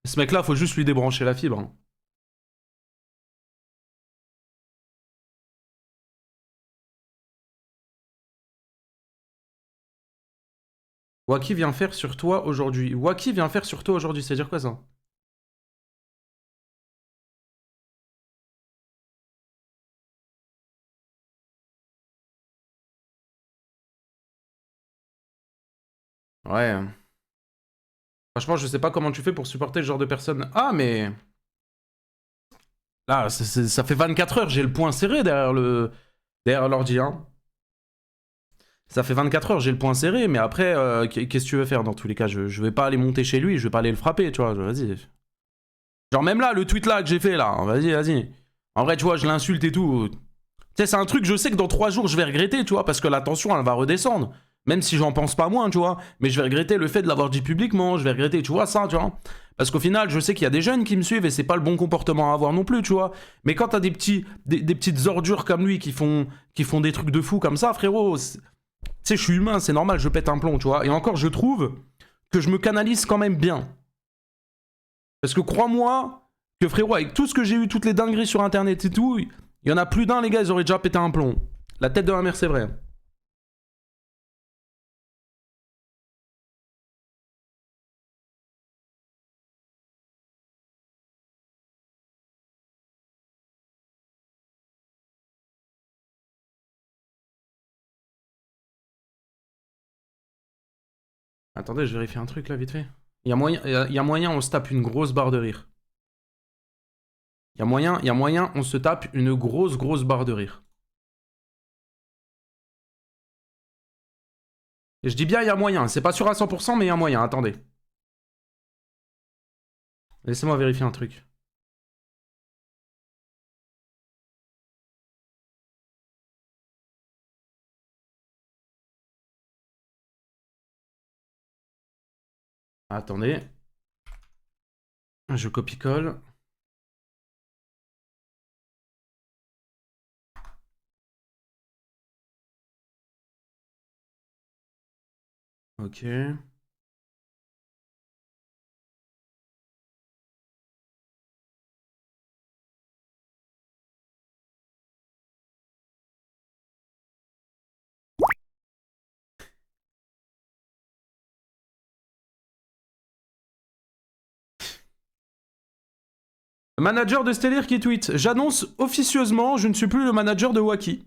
Speaker 3: Ce mec-là, faut juste lui débrancher la fibre. Hein. Waki vient faire sur toi aujourd'hui. Waki vient faire sur toi aujourd'hui, c'est-à-dire quoi, ça? Ouais. Franchement, je sais pas comment tu fais pour supporter ce genre de personnes. Ah, mais... Là, ça fait 24 heures, j'ai le poing serré derrière l'ordi, hein. Ça fait 24 heures, j'ai le poing serré, mais après, qu'est-ce que tu veux faire dans tous les cas? Je vais pas aller monter chez lui, je vais pas aller le frapper, tu vois, vas-y. Genre même là, le tweet là que j'ai fait là, vas-y, vas-y. En vrai, tu vois, je l'insulte et tout. Tu sais, c'est un truc, je sais que dans 3 jours, je vais regretter, tu vois, parce que la tension, elle va redescendre. Même si j'en pense pas moins, tu vois. Mais je vais regretter le fait de l'avoir dit publiquement, je vais regretter, tu vois, ça, tu vois. Parce qu'au final, je sais qu'il y a des jeunes qui me suivent et c'est pas le bon comportement à avoir non plus, tu vois. Mais quand t'as des petites ordures comme lui qui font des trucs de fou comme ça, frérot, tu sais, je suis humain, c'est normal, je pète un plomb, tu vois. Et encore, je trouve que je me canalise quand même bien. Parce que crois-moi que frérot, avec tout ce que j'ai eu, toutes les dingueries sur internet et tout, il y en a plus d'un, les gars, ils auraient déjà pété un plomb. La tête de ma mère, c'est vrai. Attendez, je vérifie un truc là, vite fait. Il y a moyen, on se tape une grosse barre de rire. Il y a moyen, on se tape une grosse barre de rire. Et je dis bien, il y a moyen. C'est pas sûr à 100%, mais il y a moyen. Attendez. Laissez-moi vérifier un truc. Attendez. Je copie-colle. Ok. Manager de Stellar qui tweet. J'annonce officieusement, je ne suis plus le manager de Waki.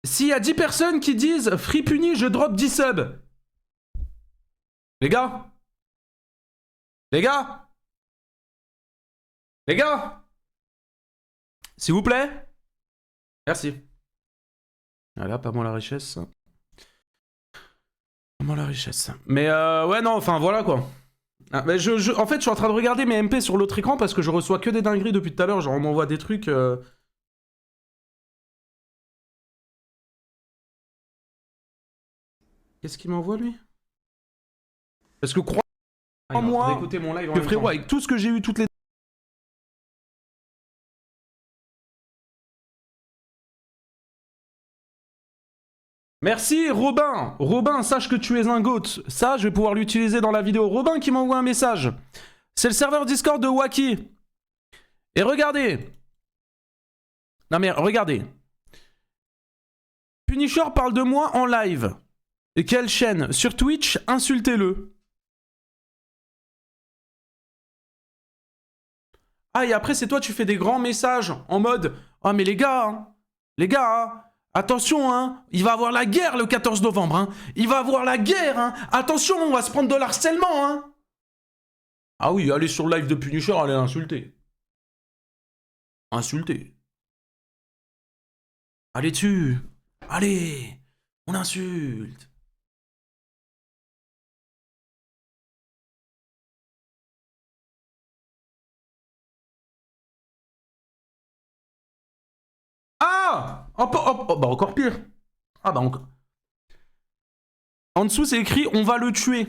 Speaker 3: S'il y a 10 personnes qui disent Free Puni, je drop 10 subs. Les gars. Les gars. Les gars. S'il vous plaît. Merci. Voilà, pas moi la richesse. Pas moi la richesse. Mais ouais, non, enfin voilà quoi. Ah, mais en fait, je suis en train de regarder mes MP sur l'autre écran parce que je reçois que des dingueries depuis tout à l'heure. Genre, on m'envoie des trucs. Qu'est-ce qu'il m'envoie lui? Parce que crois-moi que frérot, avec tout ce que j'ai eu, toutes les... Merci Robin. Robin, sache que tu es un goat. Ça, je vais pouvoir l'utiliser dans la vidéo. Robin qui m'envoie un message. C'est le serveur Discord de Waki. Et regardez. Non mais regardez. Punisher parle de moi en live. Et quelle chaîne? Sur Twitch, insultez-le. Ah, et après, c'est toi, tu fais des grands messages en mode « Oh, mais les gars, hein, Attention, hein. Il va avoir la guerre le 14 novembre, hein. Il va avoir la guerre, hein. Attention, on va se prendre de l'harcèlement, hein. Ah oui, allez sur le live de Punisher, allez l'insulter. Insulter. Allez dessus. Allez. On insulte. Ah bah encore pire. Ah bah encore. En dessous, c'est écrit « On va le tuer ».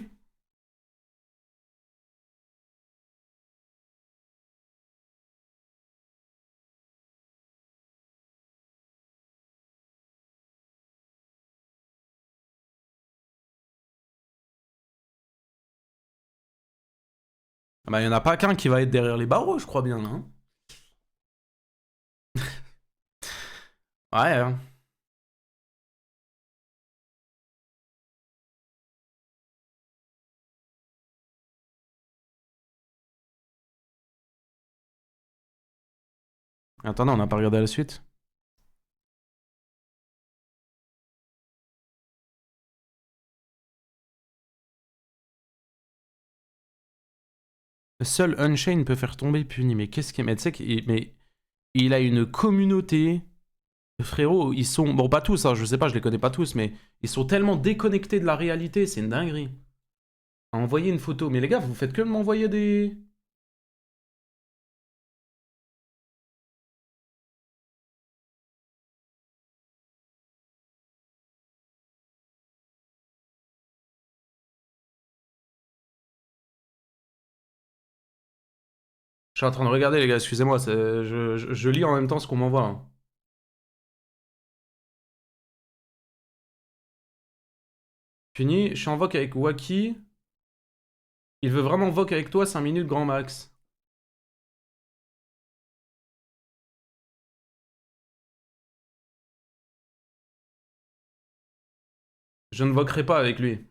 Speaker 3: Ah bah, il n'y en a pas qu'un qui va être derrière les barreaux, je crois bien, hein. Ouais, hein. Attendez, on n'a pas regardé la suite. Seul Unchained peut faire tomber Puni. Mais qu'est-ce qu'il... Mais tu sais qu'il il a une communauté. Frérot, ils sont... Bon, pas tous, hein, je sais pas, je les connais pas tous, mais ils sont tellement déconnectés de la réalité, c'est une dinguerie. Envoyer une photo. Mais les gars, vous faites que de m'envoyer des... Je suis en train de regarder, les gars, excusez-moi, je lis en même temps ce qu'on m'envoie, hein. Puni, je suis en voc avec Wacky. Il veut vraiment voc avec toi, 5 minutes grand max. Je ne voquerai pas avec lui.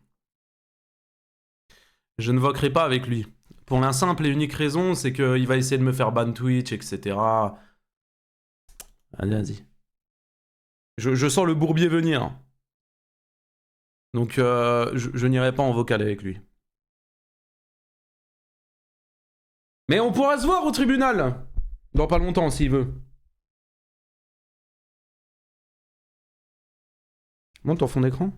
Speaker 3: Je ne voquerai pas avec lui. Pour la simple et unique raison, c'est qu'il va essayer de me faire ban Twitch, etc. Allez, vas-y. Je sens le bourbier venir. Donc, je n'irai pas en vocal avec lui. Mais on pourra se voir au tribunal. Dans pas longtemps, s'il veut. Monte ton fond d'écran.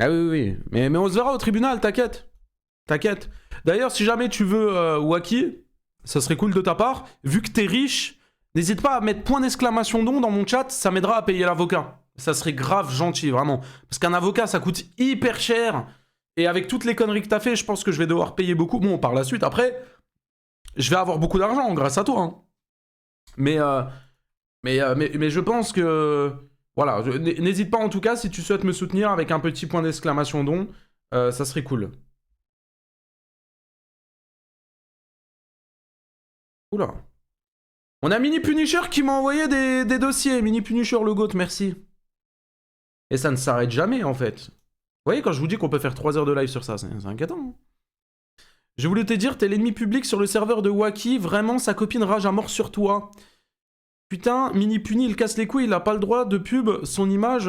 Speaker 3: Ah oui, oui, oui. Mais on se verra au tribunal, t'inquiète. T'inquiète. D'ailleurs, si jamais tu veux Wacky, ça serait cool de ta part. Vu que t'es riche, n'hésite pas à mettre point d'exclamation don dans mon chat, ça m'aidera à payer l'avocat. Ça serait grave gentil, vraiment. Parce qu'un avocat, ça coûte hyper cher. Et avec toutes les conneries que t'as fait, je pense que je vais devoir payer beaucoup. Bon, par la suite, après, je vais avoir beaucoup d'argent grâce à toi, hein. Mais je pense que... Voilà, n'hésite pas en tout cas si tu souhaites me soutenir avec un petit point d'exclamation don, ça serait cool. Oula. On a Mini Punisher qui m'a envoyé des dossiers. Mini Punisher le GOAT, merci. Et ça ne s'arrête jamais en fait. Vous voyez quand je vous dis qu'on peut faire 3 heures de live sur ça, c'est inquiétant. Hein. Je voulais te dire, t'es l'ennemi public sur le serveur de Wacky, vraiment sa copine rage à mort sur toi. Putain, Mini Puni, il casse les couilles, il a pas le droit de pub, son image,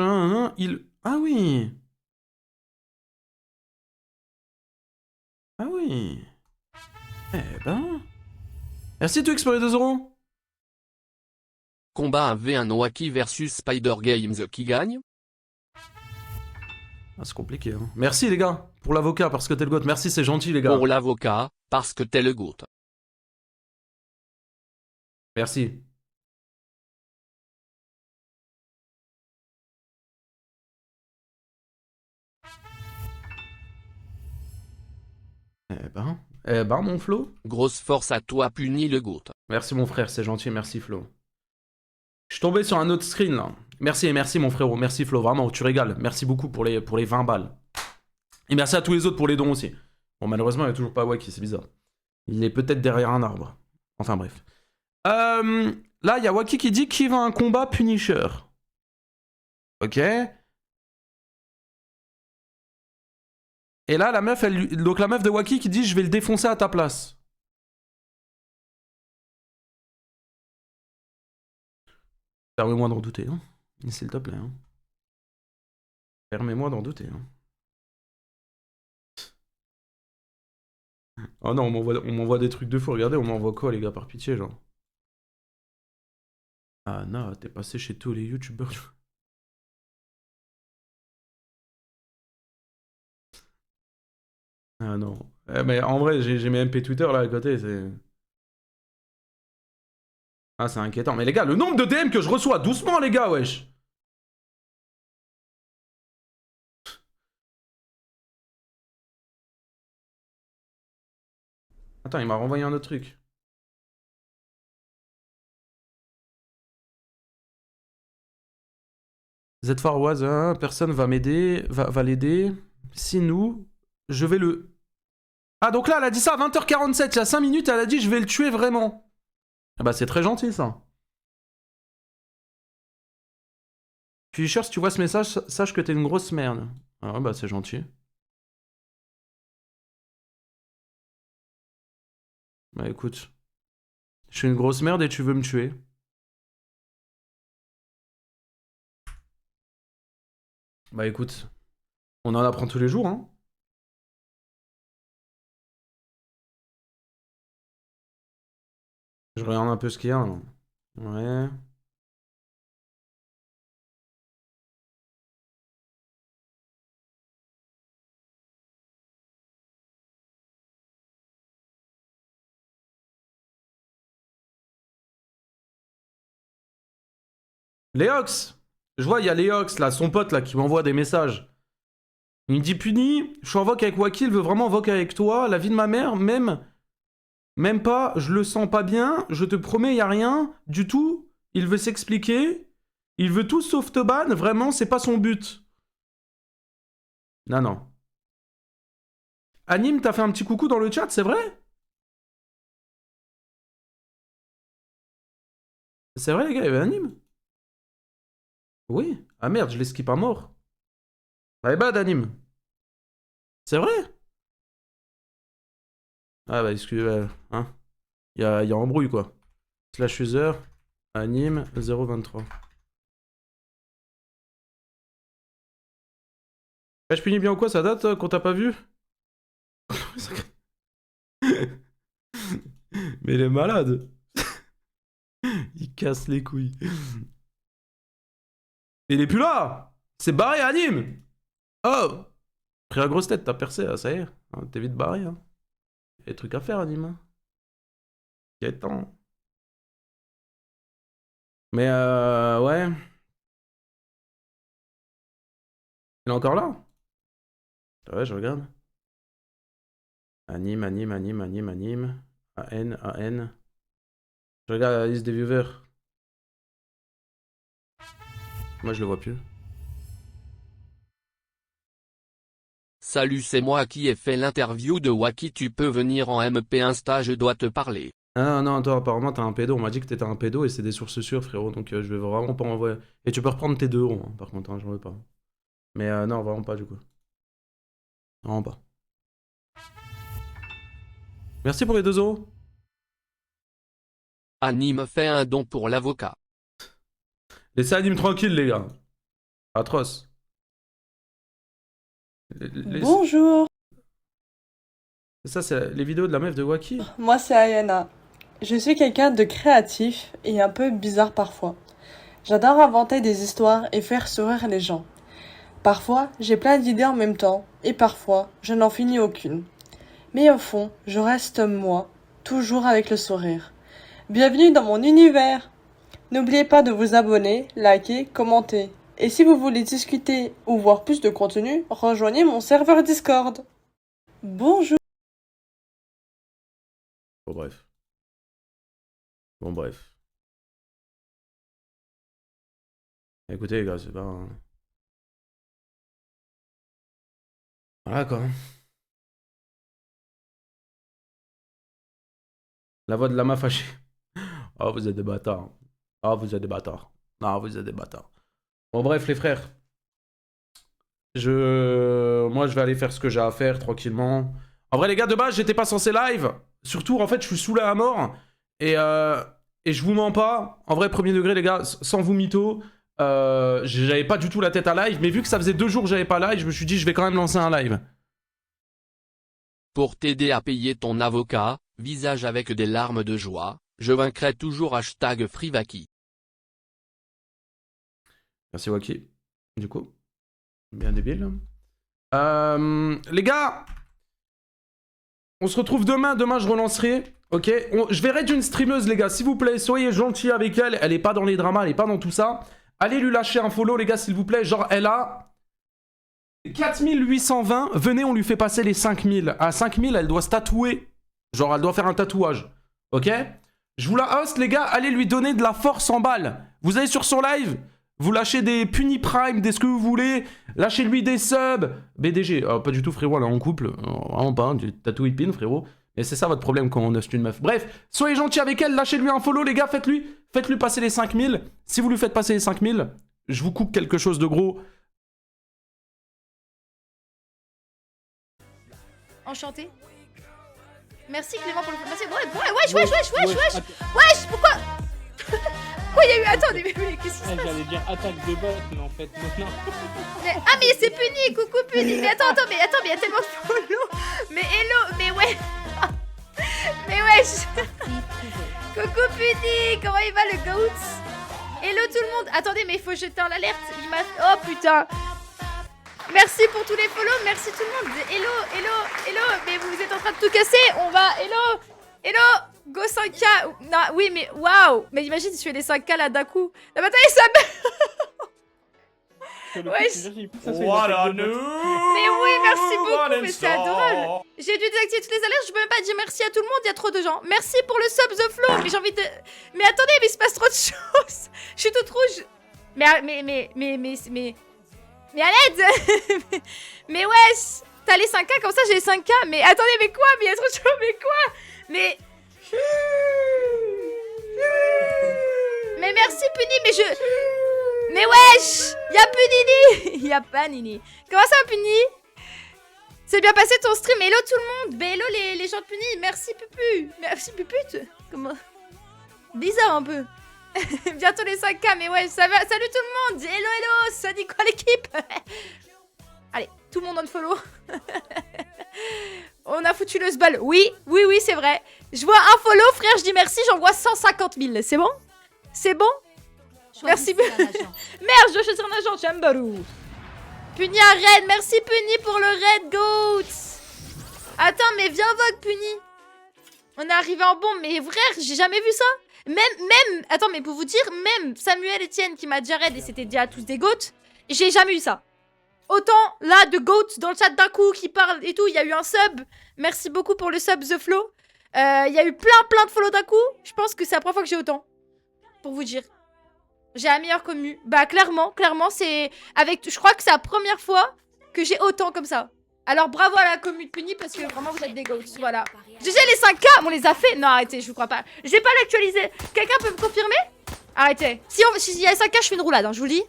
Speaker 3: il... Ah oui. Ah oui. Eh ben... Merci Twix pour les 2 €.
Speaker 4: Combat 1v1 Wacky versus Spider Games, qui gagne?
Speaker 3: Ah, c'est compliqué, hein. Merci les gars, pour l'avocat, parce que t'es le goût. Merci, c'est gentil les gars.
Speaker 4: Pour l'avocat, parce que t'es le goût.
Speaker 3: Merci. Eh ben mon Flo.
Speaker 4: Grosse force à toi, Puni le goût.
Speaker 3: Merci mon frère, c'est gentil, merci Flo. Je suis tombé sur un autre screen là. Merci, merci mon frérot, merci Flo, vraiment, tu régales. Merci beaucoup pour les 20 balles. Et merci à tous les autres pour les dons aussi. Bon, malheureusement, il n'y a toujours pas Wacky, c'est bizarre. Il est peut-être derrière un arbre. Enfin bref. Là, il y a Wacky qui dit qu'il va un combat Punisher. Ok. Et là, la meuf, donc la meuf de Wacky qui dit je vais le défoncer à ta place. Permets-moi d'en douter, hein. S'il te plaît, hein. Permets-moi d'en douter, hein. Oh non, on m'envoie des trucs de fou. Regardez, on m'envoie quoi, les gars, par pitié, genre. Ah non, t'es passé chez tous les youtubeurs. Ah non. Mais en vrai, j'ai mes MP Twitter là à côté, c'est... Ah, c'est inquiétant. Mais les gars, le nombre de DM que je reçois, doucement les gars, wesh. Attends, il m'a renvoyé un autre truc. Z4 hein, personne va m'aider, va l'aider. Si nous, je vais le... Ah, donc là, elle a dit ça à 20h47, il y a 5 minutes, elle a dit je vais le tuer vraiment. Ah bah, c'est très gentil, ça. Fisher, si tu vois ce message, sache que t'es une grosse merde. Ah ouais, bah, c'est gentil. Bah, écoute. Je suis une grosse merde et tu veux me tuer. Bah, écoute. On en apprend tous les jours, hein. Je regarde un peu ce qu'il y a, là. Ouais. Léox! Je vois, il y a Léox, là, son pote, là, qui m'envoie des messages. Il me dit, Puni, je suis en voc avec Waki, il veut vraiment voc avec toi, la vie de ma mère, même pas, je le sens pas bien, je te promets, il y a rien du tout. Il veut s'expliquer, il veut tout sauf te ban, vraiment, c'est pas son but. Non, non. Anime, t'as fait un petit coucou dans le chat, c'est vrai? C'est vrai, les gars, il y avait Anime? Oui. Ah merde, je l'ai skip à mort. My bad, Anime. C'est vrai? Ah bah, excusez, hein. Il y a embrouille, quoi. Slash user, Anime, 023. Je punis bien ou quoi, ça date qu'on t'a pas vu? Mais il est malade. Il casse les couilles. Il est plus là. C'est barré, Anime. Oh. Pris la grosse tête, t'as percé, là, ça y est. Hein, t'es vite barré. Hein. Il y a des trucs à faire, Anime. Hein. Il y a temps. Mais ouais. Il est encore là? Ouais, je regarde. Anime. AN. Je regarde la liste des viewers. Moi, je le vois plus.
Speaker 4: Salut, c'est moi qui ai fait l'interview de Waki, tu peux venir en MP Insta, je dois te parler.
Speaker 3: Ah non, toi, apparemment, t'as un pédo. On m'a dit que t'étais un pédo et c'est des sources sûres, frérot. Donc, je vais vraiment pas envoyer. Et tu peux reprendre tes 2 euros, hein, par contre, hein, j'en veux pas. Mais non, vraiment pas, du coup. Vraiment pas. Merci pour les 2 euros.
Speaker 4: Anime fait un don pour l'avocat.
Speaker 3: Laissez Anime tranquille, les gars. Atroce.
Speaker 8: Bonjour,
Speaker 3: Ça, c'est les vidéos de la meuf de Waki.
Speaker 8: moi c'est Ayana. Je suis quelqu'un de créatif et un peu bizarre parfois. J'adore inventer des histoires et faire sourire les gens. Parfois, j'ai plein d'idées en même temps et parfois, je n'en finis aucune. Mais au fond, je reste moi, toujours avec le sourire. Bienvenue dans mon univers. N'oubliez pas de vous abonner, liker, commenter. Et si vous voulez discuter ou voir plus de contenu, rejoignez mon serveur Discord. Bonjour.
Speaker 3: Bon, bref. Bon, bref. Écoutez, les gars, c'est pas... Voilà, quoi. La voix de Lama fâchée. Oh, vous êtes des bâtards. Ah, vous êtes des bâtards. Non, vous êtes des bâtards. Bon, bref, les frères. Moi, je vais aller faire ce que j'ai à faire tranquillement. En vrai, les gars, de base, j'étais pas censé live. Surtout, en fait, je suis saoulé à mort. Et et je vous mens pas, en vrai, premier degré, les gars, sans vous mytho, j'avais pas du tout la tête à live, mais vu que ça faisait 2 jours que j'avais pas live, je me suis dit, je vais quand même lancer un live.
Speaker 4: Pour t'aider à payer ton avocat, visage avec des larmes de joie, je vaincrai toujours #FreeVaki.
Speaker 3: Merci Waki, du coup. Bien débile. Les gars, on se retrouve demain. Demain, je relancerai. Ok, je vais raid une streameuse, les gars. S'il vous plaît, soyez gentils avec elle. Elle est pas dans les dramas, elle est pas dans tout ça. Allez lui lâcher un follow, les gars, s'il vous plaît. Genre, elle a 4820. Venez, on lui fait passer les 5000. À 5000, elle doit se tatouer. Genre, elle doit faire un tatouage. Ok? Je vous la host, les gars. Allez lui donner de la force en balle. Vous allez sur son live. Vous lâchez des Puni Prime, des ce que vous voulez. Lâchez-lui des subs. BDG, pas du tout, frérot, elle est en couple. Vraiment pas, du tatou pin, frérot. Mais c'est ça votre problème quand on host une meuf. Bref, soyez gentils avec elle, lâchez-lui un follow, les gars, faites-lui passer les 5000. Si vous lui faites passer les 5000, je vous coupe quelque chose de gros.
Speaker 9: Enchanté. Merci Clément pour le merci. Wesh, pourquoi pourquoi il y a eu... Attendez, mais qu'est-ce qui se passe?
Speaker 10: J'allais dire attaque de bot, mais en fait, non.
Speaker 9: Ah, mais c'est Puni, coucou Puni. Mais attends, mais il y a tellement de follow. Mais hello, mais ouais. Mais wesh. Coucou Puni, comment il va le goat? Hello tout le monde. Attendez, mais il faut jeter en alerte. Il m'a... Oh putain. Merci pour tous les follow, merci tout le monde. Hello. Mais vous êtes en train de tout casser. On va... Hello. Go 5K. Non, oui, mais waouh. Mais imagine si je fais les 5K là d'un coup. La bataille, ça me... Wesh.
Speaker 3: Voilà,
Speaker 9: mais oui, merci beaucoup, mais c'est adorable. J'ai dû désactiver toutes les alertes, je peux même pas dire merci à tout le monde, il y a trop de gens. Merci pour le sub The Flow, mais j'ai envie de... Mais attendez, mais il se passe trop de choses. Je suis toute rouge. Mais à l'aide. Mais wesh. T'as les 5K, comme ça j'ai les 5K. Mais attendez, mais quoi? Mais il y a trop de choses, mais quoi? Mais merci Puni, mais je... Mais wesh. Y'a plus Nini. Y'a pas Nini. Comment ça Puni? C'est bien passé ton stream. Hello tout le monde. Mais hello les gens de Puni. Merci Pupu. Merci Pupute. Comment? Bizarre un peu. Bientôt les 5K, mais ouais, ça va. Salut tout le monde. Hello, ça dit quoi l'équipe? Allez, tout le monde on follow. On a foutu le sbal. Oui, c'est vrai. Je vois un follow, frère, je dis merci, j'envoie 150 000. C'est bon? C'est bon? Merci. Merde, je choisis un agent, Chambarou. Puni à raid, merci Puni pour le raid goat. Attends, mais viens vogue Puni. On est arrivé en bombe, mais frère, j'ai jamais vu ça. Même, attends, mais pour vous dire, même Samuel Etienne qui m'a déjà raid et c'était déjà tous des goats, j'ai jamais eu ça. Autant là de goats dans le chat d'un coup qui parle et tout, il y a eu un sub. Merci beaucoup pour le sub The Flow. Il y a eu plein de follow d'un coup. Je pense que c'est la première fois que j'ai autant. Pour vous dire. J'ai la meilleure commu. Bah clairement c'est avec... Je crois que c'est la première fois que j'ai autant comme ça. Alors bravo à la commu de Puni parce que vraiment vous êtes des goats. Voilà. J'ai les 5K, on les a fait. Non arrêtez, je vous crois pas. J'ai pas l'actualisé. Quelqu'un peut me confirmer? Arrêtez. Si il y a les 5K, je fais une roulade, hein, je vous le dis.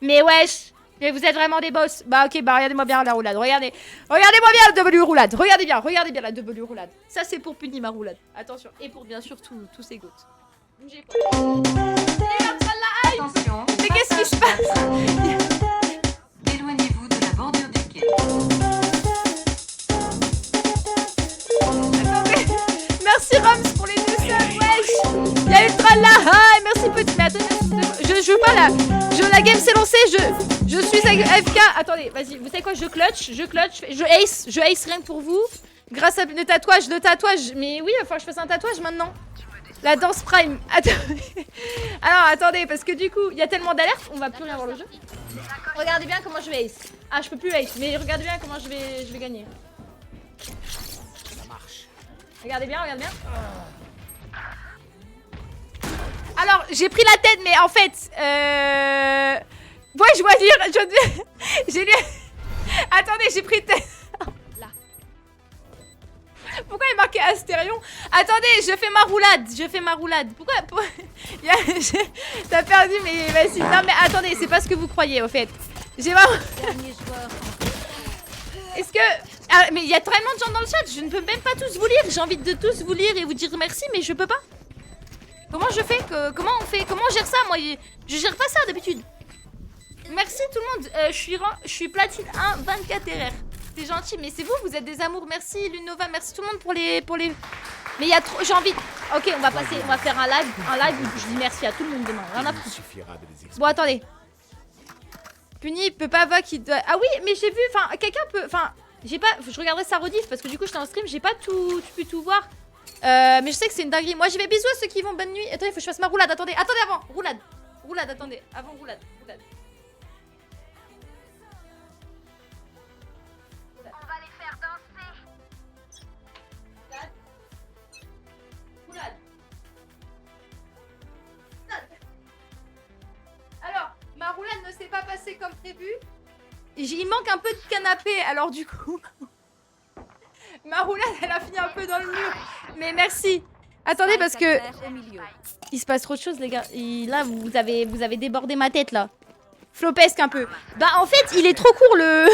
Speaker 9: Mais wesh. Mais vous êtes vraiment des boss. Bah ok, bah regardez-moi bien la roulade. Regardez-moi bien la W roulade. Regardez bien la W roulade. Ça c'est pour Puni ma roulade. Attention. Et pour bien sûr tous ces goats. Bougez pas.
Speaker 11: Attention.
Speaker 9: Mais qu'est-ce qui se passe?
Speaker 11: Éloignez-vous de la bordure du quai.
Speaker 9: Attendez. Merci Rams pour les 2 subs. Wesh. Y'a Ultra là. Ah, merci petit. Mais attendez, je veux pas là. La game s'est lancée. Je suis AFK. Attendez, vas-y. Vous savez quoi? Je clutch. Je ace rien que pour vous. Grâce à le tatouage. Mais oui, il va falloir que je fasse un tatouage maintenant. La danse prime. Attendez. Alors attendez, parce que du coup, il y a tellement d'alertes, on va plus rien voir le jeu. Regardez bien comment je vais ace. Ah, je peux plus ace, mais regardez bien comment je vais gagner. Ça marche. Regardez bien. Alors, j'ai pris la tête, mais en fait, ouais, je vois lire. J'ai lu. Attendez, j'ai pris tête. Pourquoi il est marqué Astérion? Attendez, je fais ma roulade. Pourquoi t'as perdu, mais vas-y. Non, mais attendez, c'est pas ce que vous croyez, au fait. J'ai vraiment... Est-ce que... Ah, mais il y a tellement de gens dans le chat, je ne peux même pas tous vous lire. J'ai envie de tous vous lire et vous dire merci, mais je peux pas. Comment je fais comment on fait? Comment on gère ça? Moi, je gère pas ça d'habitude. Merci tout le monde. Je suis platine 1, 24 RR. C'est gentil, mais c'est vous êtes des amours. Merci Lunova, merci tout le monde pour les. Mais il y a trop. J'ai envie. Ok, on va faire un live où je dis merci à tout le monde demain. Rien à foutre. Bon, attendez. Puni peut pas voir qui doit. Ah oui, mais j'ai vu. Enfin, quelqu'un peut. Enfin, j'ai pas. Je regarderai sa rediff parce que du coup j'étais en stream, j'ai pas pu tout voir. Mais je sais que c'est une dinguerie. Moi, je vais bisous à ceux qui vont. Bonne nuit. Attendez, faut que je fasse ma roulade. Attendez avant. Roulade, attendez. Avant roulade. On va les faire danser. Roulade. Alors, ma roulade ne s'est pas passée comme prévu. Il manque un peu de canapé, alors du coup... Ma roulade, elle a fini un peu dans le mur. Mais merci. Attendez, parce que... Il se passe trop de choses, les gars. Là, vous avez débordé ma tête, là. Flopesque un peu. Bah, en fait, il est trop court, le...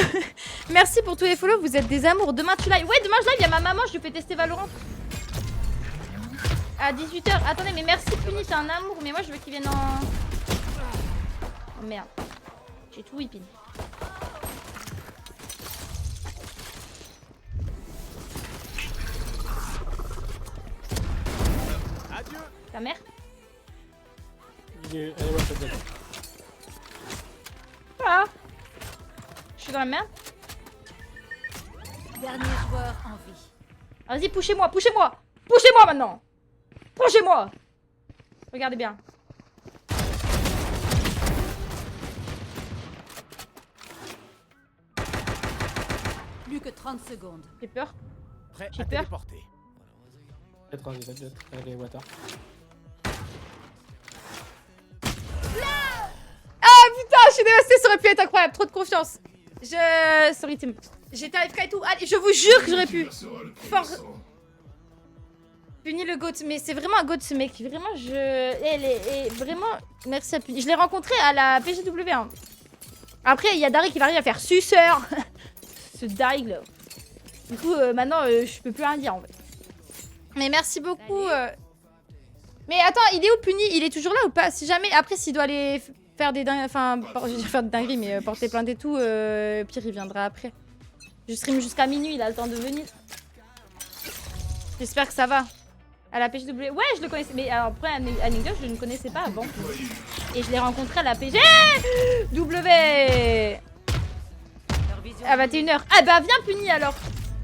Speaker 9: Merci pour tous les follow, vous êtes des amours. Demain, tu live. Ouais, demain, je live, il y a ma maman, je lui fais tester Valorant. À 18 h. Attendez, mais merci, Puni, t'es un amour. Mais moi, je veux qu'il vienne en... Oh, merde. J'ai tout whipping. Ta mère? Ah! Je suis dans la merde.
Speaker 11: Dernier joueur en vie.
Speaker 9: Vas-y, poussez-moi maintenant. Poussez-moi. Regardez bien.
Speaker 11: Plus que 30 secondes.
Speaker 9: J'ai peur.
Speaker 10: Prêt
Speaker 9: J'ai
Speaker 10: à
Speaker 9: peur.
Speaker 10: téléporter. Allez, water.
Speaker 9: Ah putain, je suis dévastée, ça aurait pu être incroyable, trop de confiance. Sorry team. J'étais AFK et tout. Allez, je vous jure que j'aurais pu. Puni le GOAT, mais c'est vraiment un GOAT ce mec. Vraiment, vraiment, merci à Puni. Je l'ai rencontré à la PGW. Hein. Après, il y a Dari qui va arriver à faire suceur. Ce Dari là. Du coup, maintenant, je peux plus rien dire en fait. Mais merci beaucoup. Mais attends, il est où Puni? Il est toujours là ou pas? Si jamais, après, s'il doit aller faire des dingueries, enfin, je vais faire des dingueries, mais porter plainte et tout, pire, il viendra après. Je stream jusqu'à minuit, il a le temps de venir. J'espère que ça va. À la PGW. Ouais, je le connaissais. Mais alors, après, anecdote, je ne connaissais pas avant. Et je l'ai rencontré à la PGW. À 21 h. Ah bah, viens Puni alors.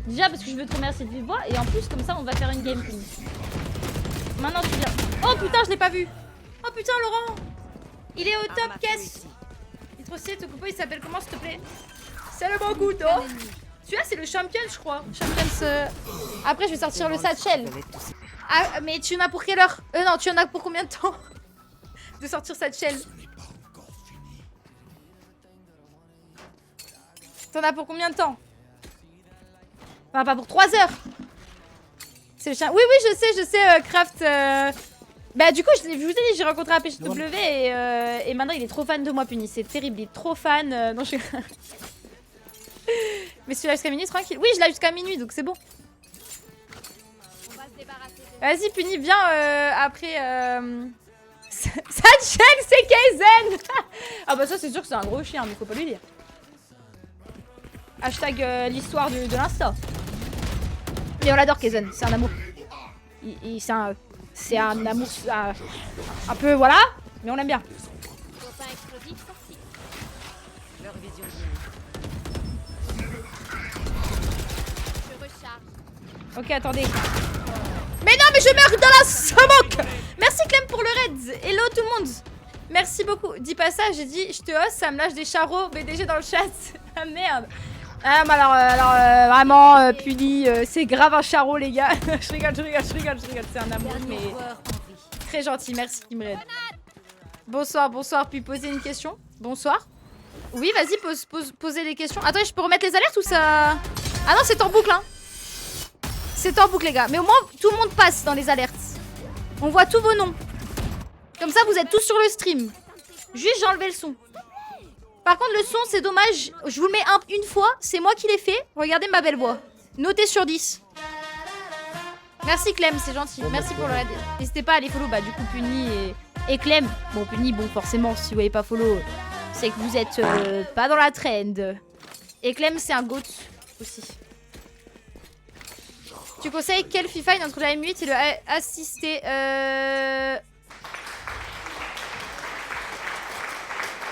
Speaker 9: Déjà parce que je veux te remercier de vive voix. Et en plus, comme ça, on va faire une game Puni. Maintenant, tu viens. Oh putain, je l'ai pas vu. Oh putain, Laurent. Il est au top caisse. Il est trop stylé, ton copain, il s'appelle comment, s'il te plaît? C'est le bon couteau. Celui-là, c'est le champion, je crois. Champions. Après, je vais sortir le satchel. Ah, mais tu en as pour quelle heure? Non, tu en as pour combien de temps? De sortir satchel. T'en as pour combien de temps? Enfin, pas pour 3 heures. C'est le chien. Oui, oui, je sais, Craft. Bah, du coup, je vous ai dit, j'ai rencontré un PGW et maintenant il est trop fan de moi, Puni. C'est terrible, il est trop fan. Non, je... Mais celui-là jusqu'à minuit, tranquille. Oui, je l'ai jusqu'à minuit, donc c'est bon. Vas-y, Puni, viens après. Satchel, c'est Kaizen. Ah, bah, ça, c'est sûr que c'est un gros chien, mais faut pas lui dire. Hashtag l'histoire de l'insta. Mais on l'adore, Kaizen, c'est un amour. C'est un amour un peu, voilà, mais on l'aime bien. Ok, attendez. Mais non, mais je meurs dans la smoke. Merci Clem pour le raid. Hello tout le monde. Merci beaucoup. Dis pas ça, j'ai dit je te hausse, ça me lâche des charros BDG dans le chat. Ah merde. Ah mais alors vraiment Puni, c'est grave un charreau les gars. je rigole, c'est un amour mais très gentil, merci Kimred. Bonsoir, puis poser une question. Bonsoir. Oui, vas-y, posez des questions. Attendez, je peux remettre les alertes ou ça... Ah non, c'est en boucle hein. C'est en boucle les gars, mais au moins tout le monde passe dans les alertes. On voit tous vos noms. Comme ça vous êtes tous sur le stream. Juste j'ai enlevé le son. Par contre le son c'est dommage. Je vous le mets une fois. C'est moi qui l'ai fait. Regardez ma belle voix. Notez sur 10. Merci Clem, c'est gentil. Merci pour le raid. N'hésitez pas à les follow, bah du coup Puni et Clem. Bon Puni, bon forcément si vous voyez pas follow, c'est que vous êtes pas dans la trend. Et Clem c'est un goat aussi. Tu conseilles quel FIFA entre la M8 et le assisté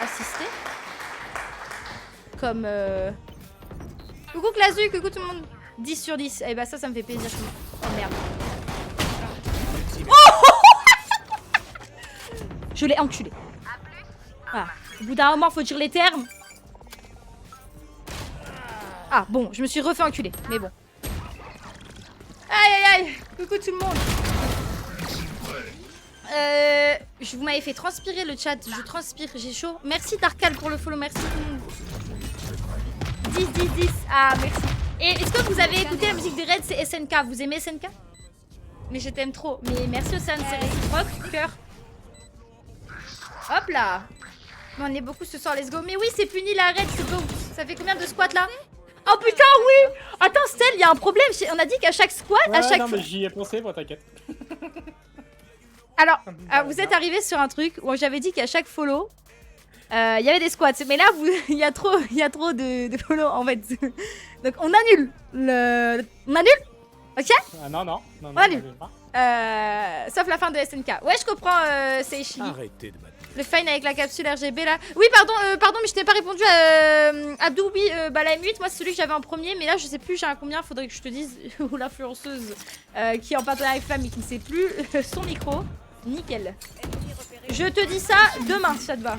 Speaker 9: Assisté Comme Coucou Klazu, coucou tout le monde. 10 sur 10. Eh bah ça me fait plaisir. Oh merde. Oh je l'ai enculé. Ah, au bout d'un moment faut dire les termes. Ah bon, je me suis refait enculer, mais bon. Aïe aïe aïe. Coucou tout le monde. Vous m'avez fait transpirer le chat, je transpire, j'ai chaud. Merci Darkal pour le follow, merci tout le monde. 10, 10, 10, ah merci. Et est-ce que vous avez écouté la musique des raids, c'est SNK, vous aimez SNK? Mais je t'aime trop, mais merci Océane, c'est réciproque, cœur. Hop là. Mais on est beaucoup ce soir, let's go. Mais oui, c'est puni la raid, c'est beau. Ça fait combien de squats là? Oh putain, oui. Attends Stel, il y a un problème, on a dit qu'à chaque squat,
Speaker 10: Ouais,
Speaker 9: à chaque
Speaker 10: non, mais j'y ai pensé, moi t'inquiète.
Speaker 9: Alors, vous êtes arrivé sur un truc où j'avais dit qu'à chaque follow, il y avait des squats. Mais là, il y a trop de follow en fait. Donc on annule on annule. Ok?
Speaker 10: Ah non, non, non,
Speaker 9: On
Speaker 10: non,
Speaker 9: annule.
Speaker 10: pas.
Speaker 9: Sauf la fin de SNK. Ouais, je comprends, Seishi.
Speaker 12: Arrêtez de
Speaker 9: Le fine avec la capsule RGB là. Oui, pardon, mais je t'ai pas répondu à Abdou. Oui, bah la M8, moi c'est celui que j'avais en premier. Mais là, je sais plus, j'ai un combien, faudrait que je te dise. Ou l'influenceuse qui est en partenariat avec Flamme et qui ne sait plus son micro. Nickel. Je te dis ça demain si ça te va.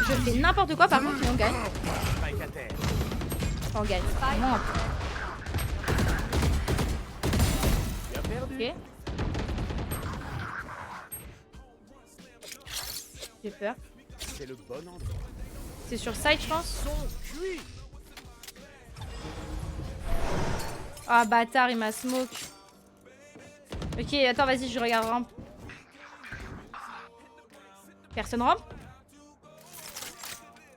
Speaker 9: Je fais n'importe quoi, par contre, on gagne. On gagne. Vraiment. Ok. J'ai peur.
Speaker 12: C'est le bon endroit.
Speaker 9: C'est sur site, je pense. Ah, bâtard, il m'a smoke. Ok, attends, vas-y, je regarde rampe. Personne rampe.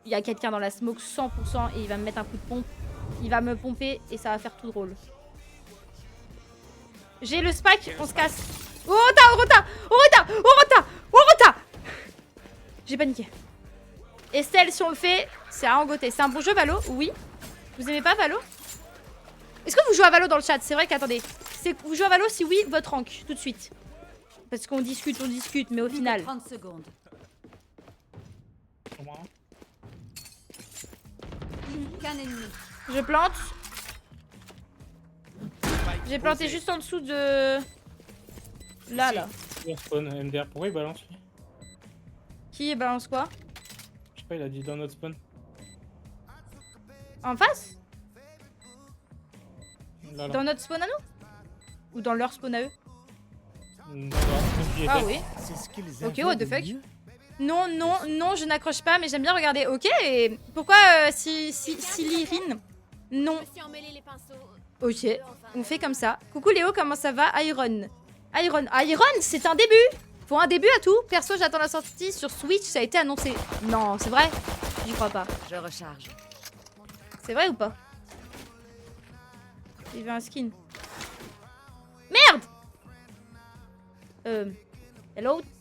Speaker 9: Il y a quelqu'un dans la smoke 100% et il va me mettre un coup de pompe. Il va me pomper et ça va faire tout drôle. J'ai le spike, on se casse. Oh, retard, au retard, au retard, au retard, au retard. J'ai paniqué. Estelle, si on le fait, c'est à engoter. C'est un bon jeu, Valo? Oui. Vous aimez pas Valo? Est-ce que vous jouez à Valo dans le chat? C'est vrai qu'attendez. Vous jouez à Valo? Si oui, votre rank, tout de suite. Parce qu'on discute, mais au final.
Speaker 11: 30 secondes. Qu'un ennemi.
Speaker 9: Je plante. J'ai planté juste en dessous de... Là.
Speaker 10: Il spawn MDR, pourquoi il balance lui?
Speaker 9: Qui balance quoi?
Speaker 10: Je sais pas, il a dit dans notre spawn.
Speaker 9: En face?
Speaker 10: Là, là.
Speaker 9: Dans notre spawn à nous? Ou dans leur spawn à eux?
Speaker 10: Ah
Speaker 9: oui. Ok, what the fuck? Non, non, non, je n'accroche pas, mais j'aime bien regarder. Ok, et pourquoi si Lyrine? Non. Ok, on fait comme ça. Coucou Léo, comment ça va? Iron, c'est un début. Faut un début à tout. Perso, j'attends la sortie sur Switch, ça a été annoncé. Non, c'est vrai? J'y crois pas.
Speaker 11: Je recharge.
Speaker 9: C'est vrai ou pas? Il veut un skin. Merde!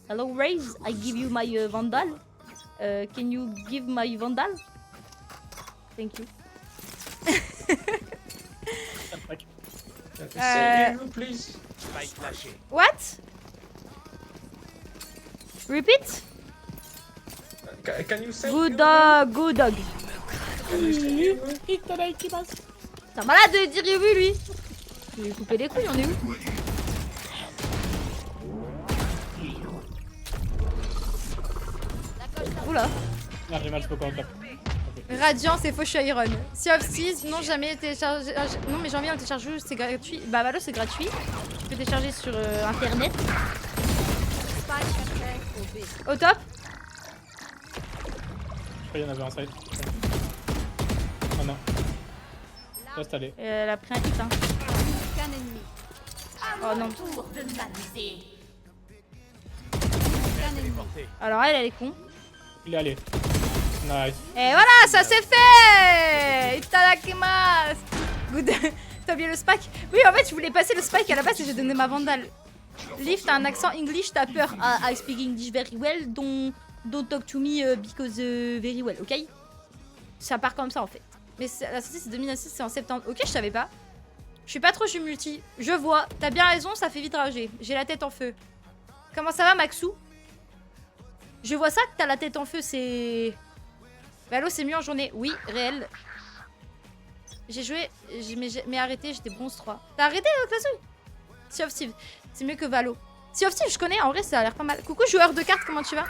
Speaker 9: Hello Raze, I give you my Vandal. Can you give my Vandal? Thank you. What? Repeat?
Speaker 13: Can you say
Speaker 9: Good dog, good dog. T'es un malade de dire vu lui. Je vais lui couper les couilles, on est où? Oula.
Speaker 10: Non, j'ai mal spoké en top.
Speaker 9: Radiant, c'est faux, je suis Iron. Sea of Thieves, non, jamais téléchargé. Non, mais j'ai envie de le télécharger, c'est gratuit. Bah, Valo, c'est gratuit. Tu peux télécharger sur internet. Au top.
Speaker 10: Je crois qu'il y en avait un side. Oh non. Reste allé.
Speaker 9: Elle a pris un hit, hein. Oh non. Alors, elle est con.
Speaker 10: Il est allé. Nice.
Speaker 9: Et voilà, ça c'est fait. Itadakimasu. T'as oublié le spike? Oui, en fait, je voulais passer le spike à la base et j'ai donné ma vandale. Liv, t'as un accent English, t'as peur. I speak English very well, don't talk to me because very well, ok? Ça part comme ça en fait. Mais la sortie c'est 2006, c'est en septembre. Ok, je savais pas. Je suis pas trop jeu multi. Je vois, t'as bien raison, ça fait vite rager. J'ai la tête en feu. Comment ça va, Maxou? Je vois ça que t'as la tête en feu, c'est... Valo, c'est mieux en journée. Oui, réel. J'ai joué, mais arrêté, j'étais bronze 3. T'as arrêté, Classouille? Sea of Thieves, c'est mieux que Valo. Sea of Thieves, je connais, en vrai, ça a l'air pas mal. Coucou, joueur de cartes, comment tu vas?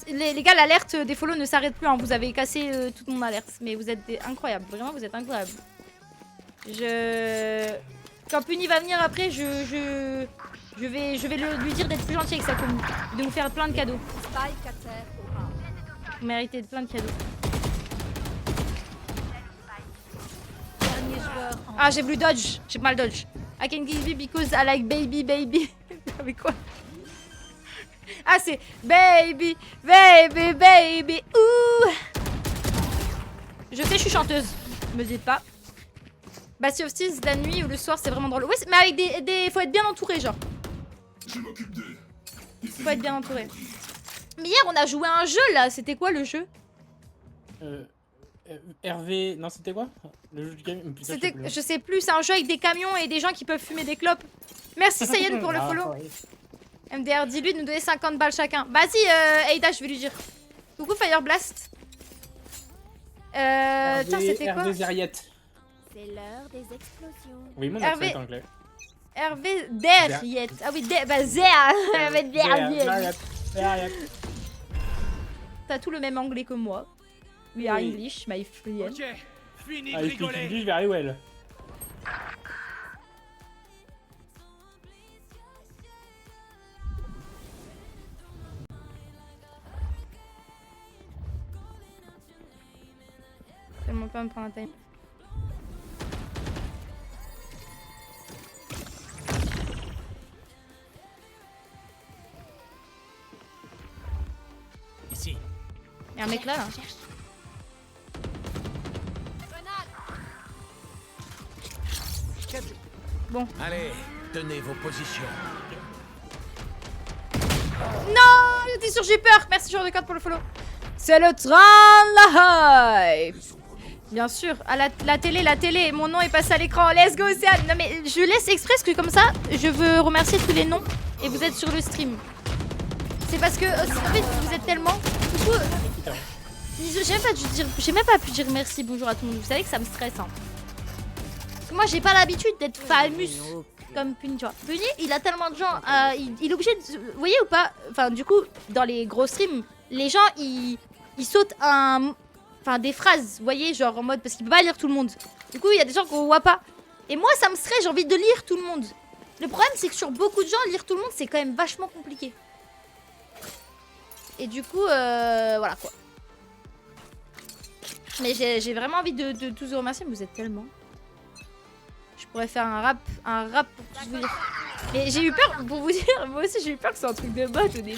Speaker 9: Les gars, l'alerte des follow ne s'arrête plus, hein. Vous avez cassé toute mon alerte. Mais vous êtes incroyables, vraiment, vous êtes incroyables. Quand Puni va venir après, je vais lui dire d'être plus gentil avec sa commune. De nous faire plein de cadeaux. Vous méritez plein de cadeaux. Ah, j'ai voulu dodge. J'ai mal dodge. I can give you because I like baby, baby. Mais quoi? Ah, c'est baby, baby, baby. Ouh. Je sais, je suis chanteuse. Me dites pas. Bah, Sea of Thieves, la nuit ou le soir, c'est vraiment drôle. Ouais, mais avec des... Faut être bien entouré, genre. Faut être bien entouré. Mais hier, on a joué à un jeu, là. C'était quoi, le jeu?
Speaker 10: Hervé... Non, c'était quoi? Le jeu du camion?
Speaker 9: C'était... Je sais plus, c'est un jeu avec des camions et des gens qui peuvent fumer des clopes. Merci, Sayen, pour le follow. MDR, dis-lui de nous donner 50 balles chacun. Vas-y, Aida, je vais lui dire. Coucou, Fire Blast. Tiens, c'était quoi?
Speaker 10: Hervé Zeriette.
Speaker 11: C'est l'heure des explosions.
Speaker 10: Oui, mon accent est anglais.
Speaker 9: Hervé Derriette. Ah oui, bah Zéa. Hervé Derriette. T'as tout le même anglais que moi. We are English, my friend.
Speaker 10: Ok, fini de rigoler. English very well.
Speaker 9: Tellement pas me prendre un time.
Speaker 12: Ici.
Speaker 9: Y'a un mec là, Bon.
Speaker 12: Allez, tenez vos positions.
Speaker 9: Non, j'étais sûr, j'ai peur. Merci joueur de carte pour le follow. C'est le train de la hype. Bien sûr, à la télé, mon nom est passé à l'écran. Let's go, Océane. Non mais je laisse exprès parce que comme ça, je veux remercier tous les noms et vous êtes sur le stream. C'est parce que en fait, vous êtes tellement. Du coup, j'ai même pas pu dire merci, bonjour à tout le monde. Vous savez que ça me stresse. Hein. Parce que moi, j'ai pas l'habitude d'être famous comme Puni, tu vois. Puni, il a tellement de gens. Il est obligé de. Vous voyez ou pas? Enfin, du coup, dans les gros streams, les gens ils sautent des phrases, vous voyez, genre en mode parce qu'il peut pas lire tout le monde. Du coup, il y a des gens qu'on voit pas. Et moi, ça me stresse, j'ai envie de lire tout le monde. Le problème, c'est que sur beaucoup de gens, lire tout le monde, c'est quand même vachement compliqué. Et du coup, voilà quoi. Mais j'ai vraiment envie de tous vous remercier, mais vous êtes tellement. Je pourrais faire un rap pour tous vous dire. Mais j'ai eu peur, pour vous dire, moi aussi j'ai eu peur que ce soit un truc de bot au début.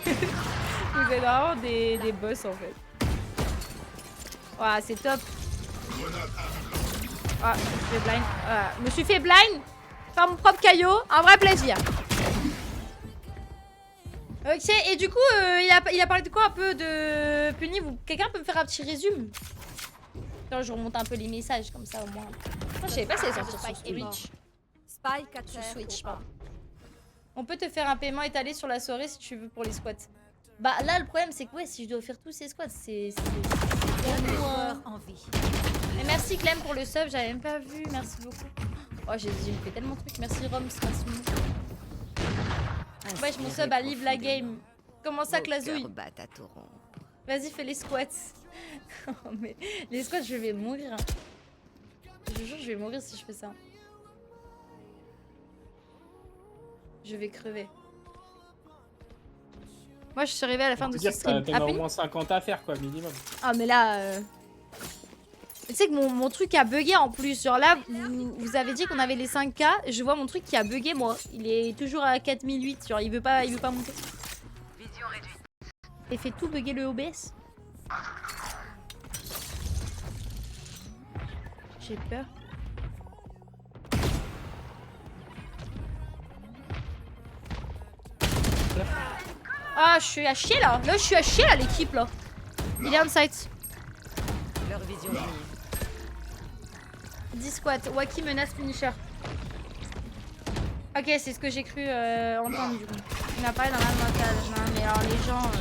Speaker 9: Vous êtes vraiment des boss en fait. Ouah, c'est top. Ah, je me suis fait blind. Voilà. Je me suis fait blind par mon propre caillot. Un vrai plaisir. Ok, et du coup, il a parlé de quoi un peu de Puni? Quelqu'un peut me faire un petit résumé? Attends, je remonte un peu les messages comme ça au moins. Moi, je savais pas si elle est sortie sur Switch. Sur Switch, pardon. On peut te faire un paiement étalé sur la soirée si tu veux pour les squats. Bah là, le problème, c'est que ouais, si je dois faire tous ces squats, c'est en vie. Et merci Clem pour le sub, j'avais même pas vu, merci beaucoup. Oh, j'ai fait tellement de trucs, merci Roms, merci. Wesh, mon sub à Live la Game. Comment ça, Clazouille? Vas-y, fais les squats. Mais les squats, je vais mourir. Je vous jure, je vais mourir si je fais ça. Je vais crever. Moi, je suis arrivée à la fin de ce stream.
Speaker 10: T'en as au moins 50 à faire, quoi, minimum.
Speaker 9: Ah, mais là... Tu sais que mon truc a bugué en plus. Genre là, vous avez dit qu'on avait les 5K. Je vois mon truc qui a bugué, moi. Il est toujours à 4008. Genre, il veut pas monter. Et fait tout bugger le OBS. J'ai peur. Ah, je suis à chier là. Là, je suis à chier là, l'équipe là. Il est on site.
Speaker 14: Leur vision ligne.
Speaker 9: 10 squats. Waki menace Punisher. Ok, c'est ce que j'ai cru entendre du coup. Il n'a pas dans la montage. Non, mais alors les gens.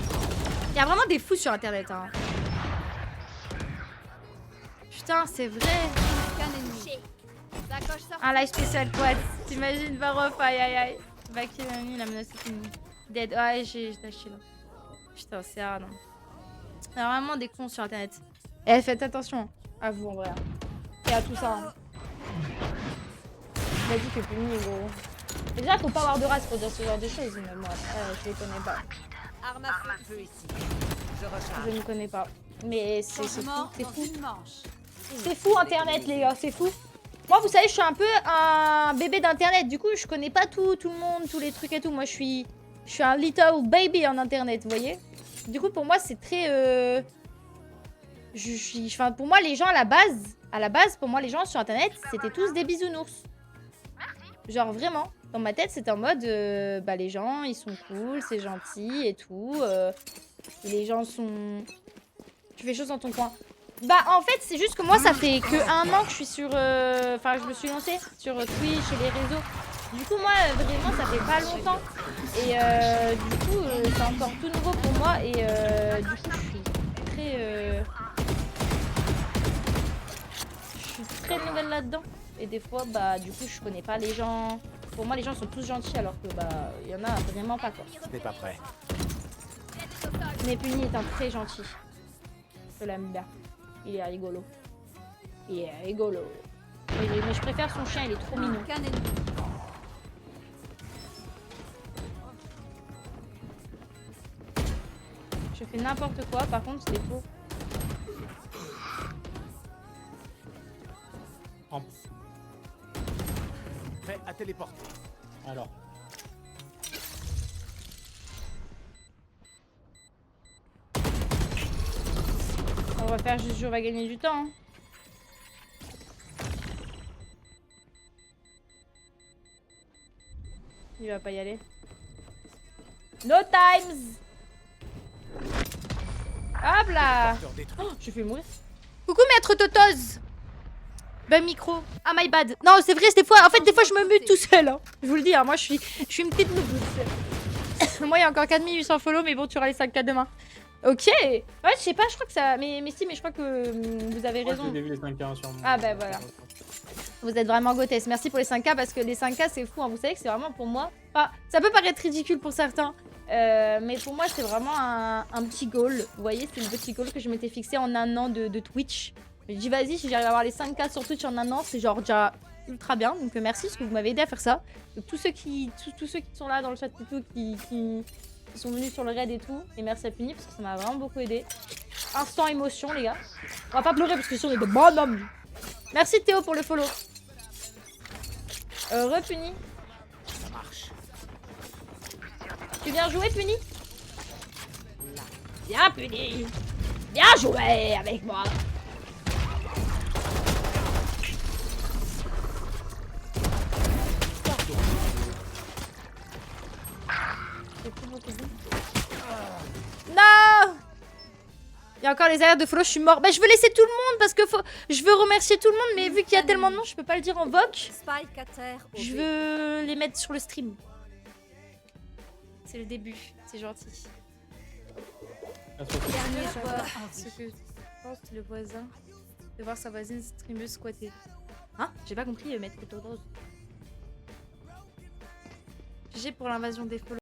Speaker 9: Il y a vraiment des fous sur internet. Hein. Putain, c'est vrai. Un live spécial quad. T'imagines, Barof, aïe aïe aïe. Baki m'a mis la menace finie. Dead. Ouais, j'ai lâché là. Putain, c'est rare, non. Il y a vraiment des cons sur internet. Et faites attention à vous en vrai. Et à tout ça. Hein. Il a dit que Puni est gros. Déjà, faut pas avoir de race pour dire ce genre de choses, mais moi, je les connais pas.
Speaker 14: Arme à feu ici. Je recharge.
Speaker 9: Je ne connais pas. Mais c'est fou. C'est fou. C'est fou internet, les gars, c'est fou. Moi, vous savez, je suis un peu un bébé d'internet. Du coup, je connais pas tout le monde, tous les trucs et tout. Moi, je suis un little baby en internet, vous voyez. Du coup, pour moi, c'est très... Enfin, pour moi, les gens à la base, pour moi, les gens sur internet, c'était tous des bisounours. Genre, vraiment. Dans ma tête, c'était en mode, bah, les gens, ils sont cool, c'est gentil et tout. Et les gens sont... Tu fais chose dans ton coin. Bah, en fait, c'est juste que moi, ça fait que 1 an que je suis sur... Enfin, je me suis lancée sur Twitch et les réseaux. Du coup, moi, vraiment, ça fait pas longtemps. Et du coup, c'est encore tout nouveau pour moi. Et du coup, je suis très... Je suis très nouvelle là-dedans. Et des fois, bah, du coup, je connais pas les gens. Pour moi, les gens sont tous gentils, alors que, bah, il y en a vraiment pas, quoi.
Speaker 12: T'es pas prêt.
Speaker 9: Mais Puni est un très gentil. Je l'aime bien. Il est rigolo. Il est rigolo. Mais je préfère son chien, il est trop mignon. Je fais n'importe quoi, par contre, c'était faux.
Speaker 12: Prêt à téléporter.
Speaker 10: Alors.
Speaker 9: On va faire juste, on va gagner du temps. Hein. Il va pas y aller. No times. Hop là. Oh, je vais mourir. Coucou maître Totoz. Ben micro. Ah my bad. Non c'est vrai, des fois je me mute tout seul. Hein. Je vous le dis, hein, moi je suis une petite noob. Moi il y a encore 4800 follow, mais bon tu auras les 5K demain. Ok. Ouais je sais pas, je crois que ça... Mais si, mais je crois que vous avez raison.
Speaker 10: J'ai vu les 5K sur moi.
Speaker 9: Ah bah voilà. Vous êtes vraiment gothesse. Merci pour les 5K parce que les 5K c'est fou. Hein. Vous savez que c'est vraiment pour moi... Enfin, ça peut paraître ridicule pour certains. Mais pour moi c'est vraiment un petit goal. Vous voyez, c'est le petit goal que je m'étais fixé en 1 an de Twitch. Je dis vas-y, si j'arrive à avoir les 5K sur Twitch en 1 an, c'est genre déjà ultra bien. Donc merci parce que vous m'avez aidé à faire ça. Donc, tous ceux qui sont là dans le chat et tout, qui sont venus sur le raid et tout. Et merci à Puni parce que ça m'a vraiment beaucoup aidé. Instant émotion les gars. On va pas pleurer parce que sinon on est de bonhommes. Merci Théo pour le follow. Repuni.
Speaker 12: Ça marche.
Speaker 9: Tu viens jouer Puni? Bien Puni. Bien joué avec moi. Non! Il y a encore les arrières de follow, je suis mort. Bah je veux laisser tout le monde parce que je veux remercier tout le monde, mais vu qu'il y a tellement de monde, je peux pas le dire en voc. Je veux les mettre sur le stream. C'est le début, c'est gentil. Dernier joueur. Ce que pense le voisin de voir sa voisine streameuse squatter. Hein? J'ai pas compris, mettre photo rose. GG pour l'invasion des follow.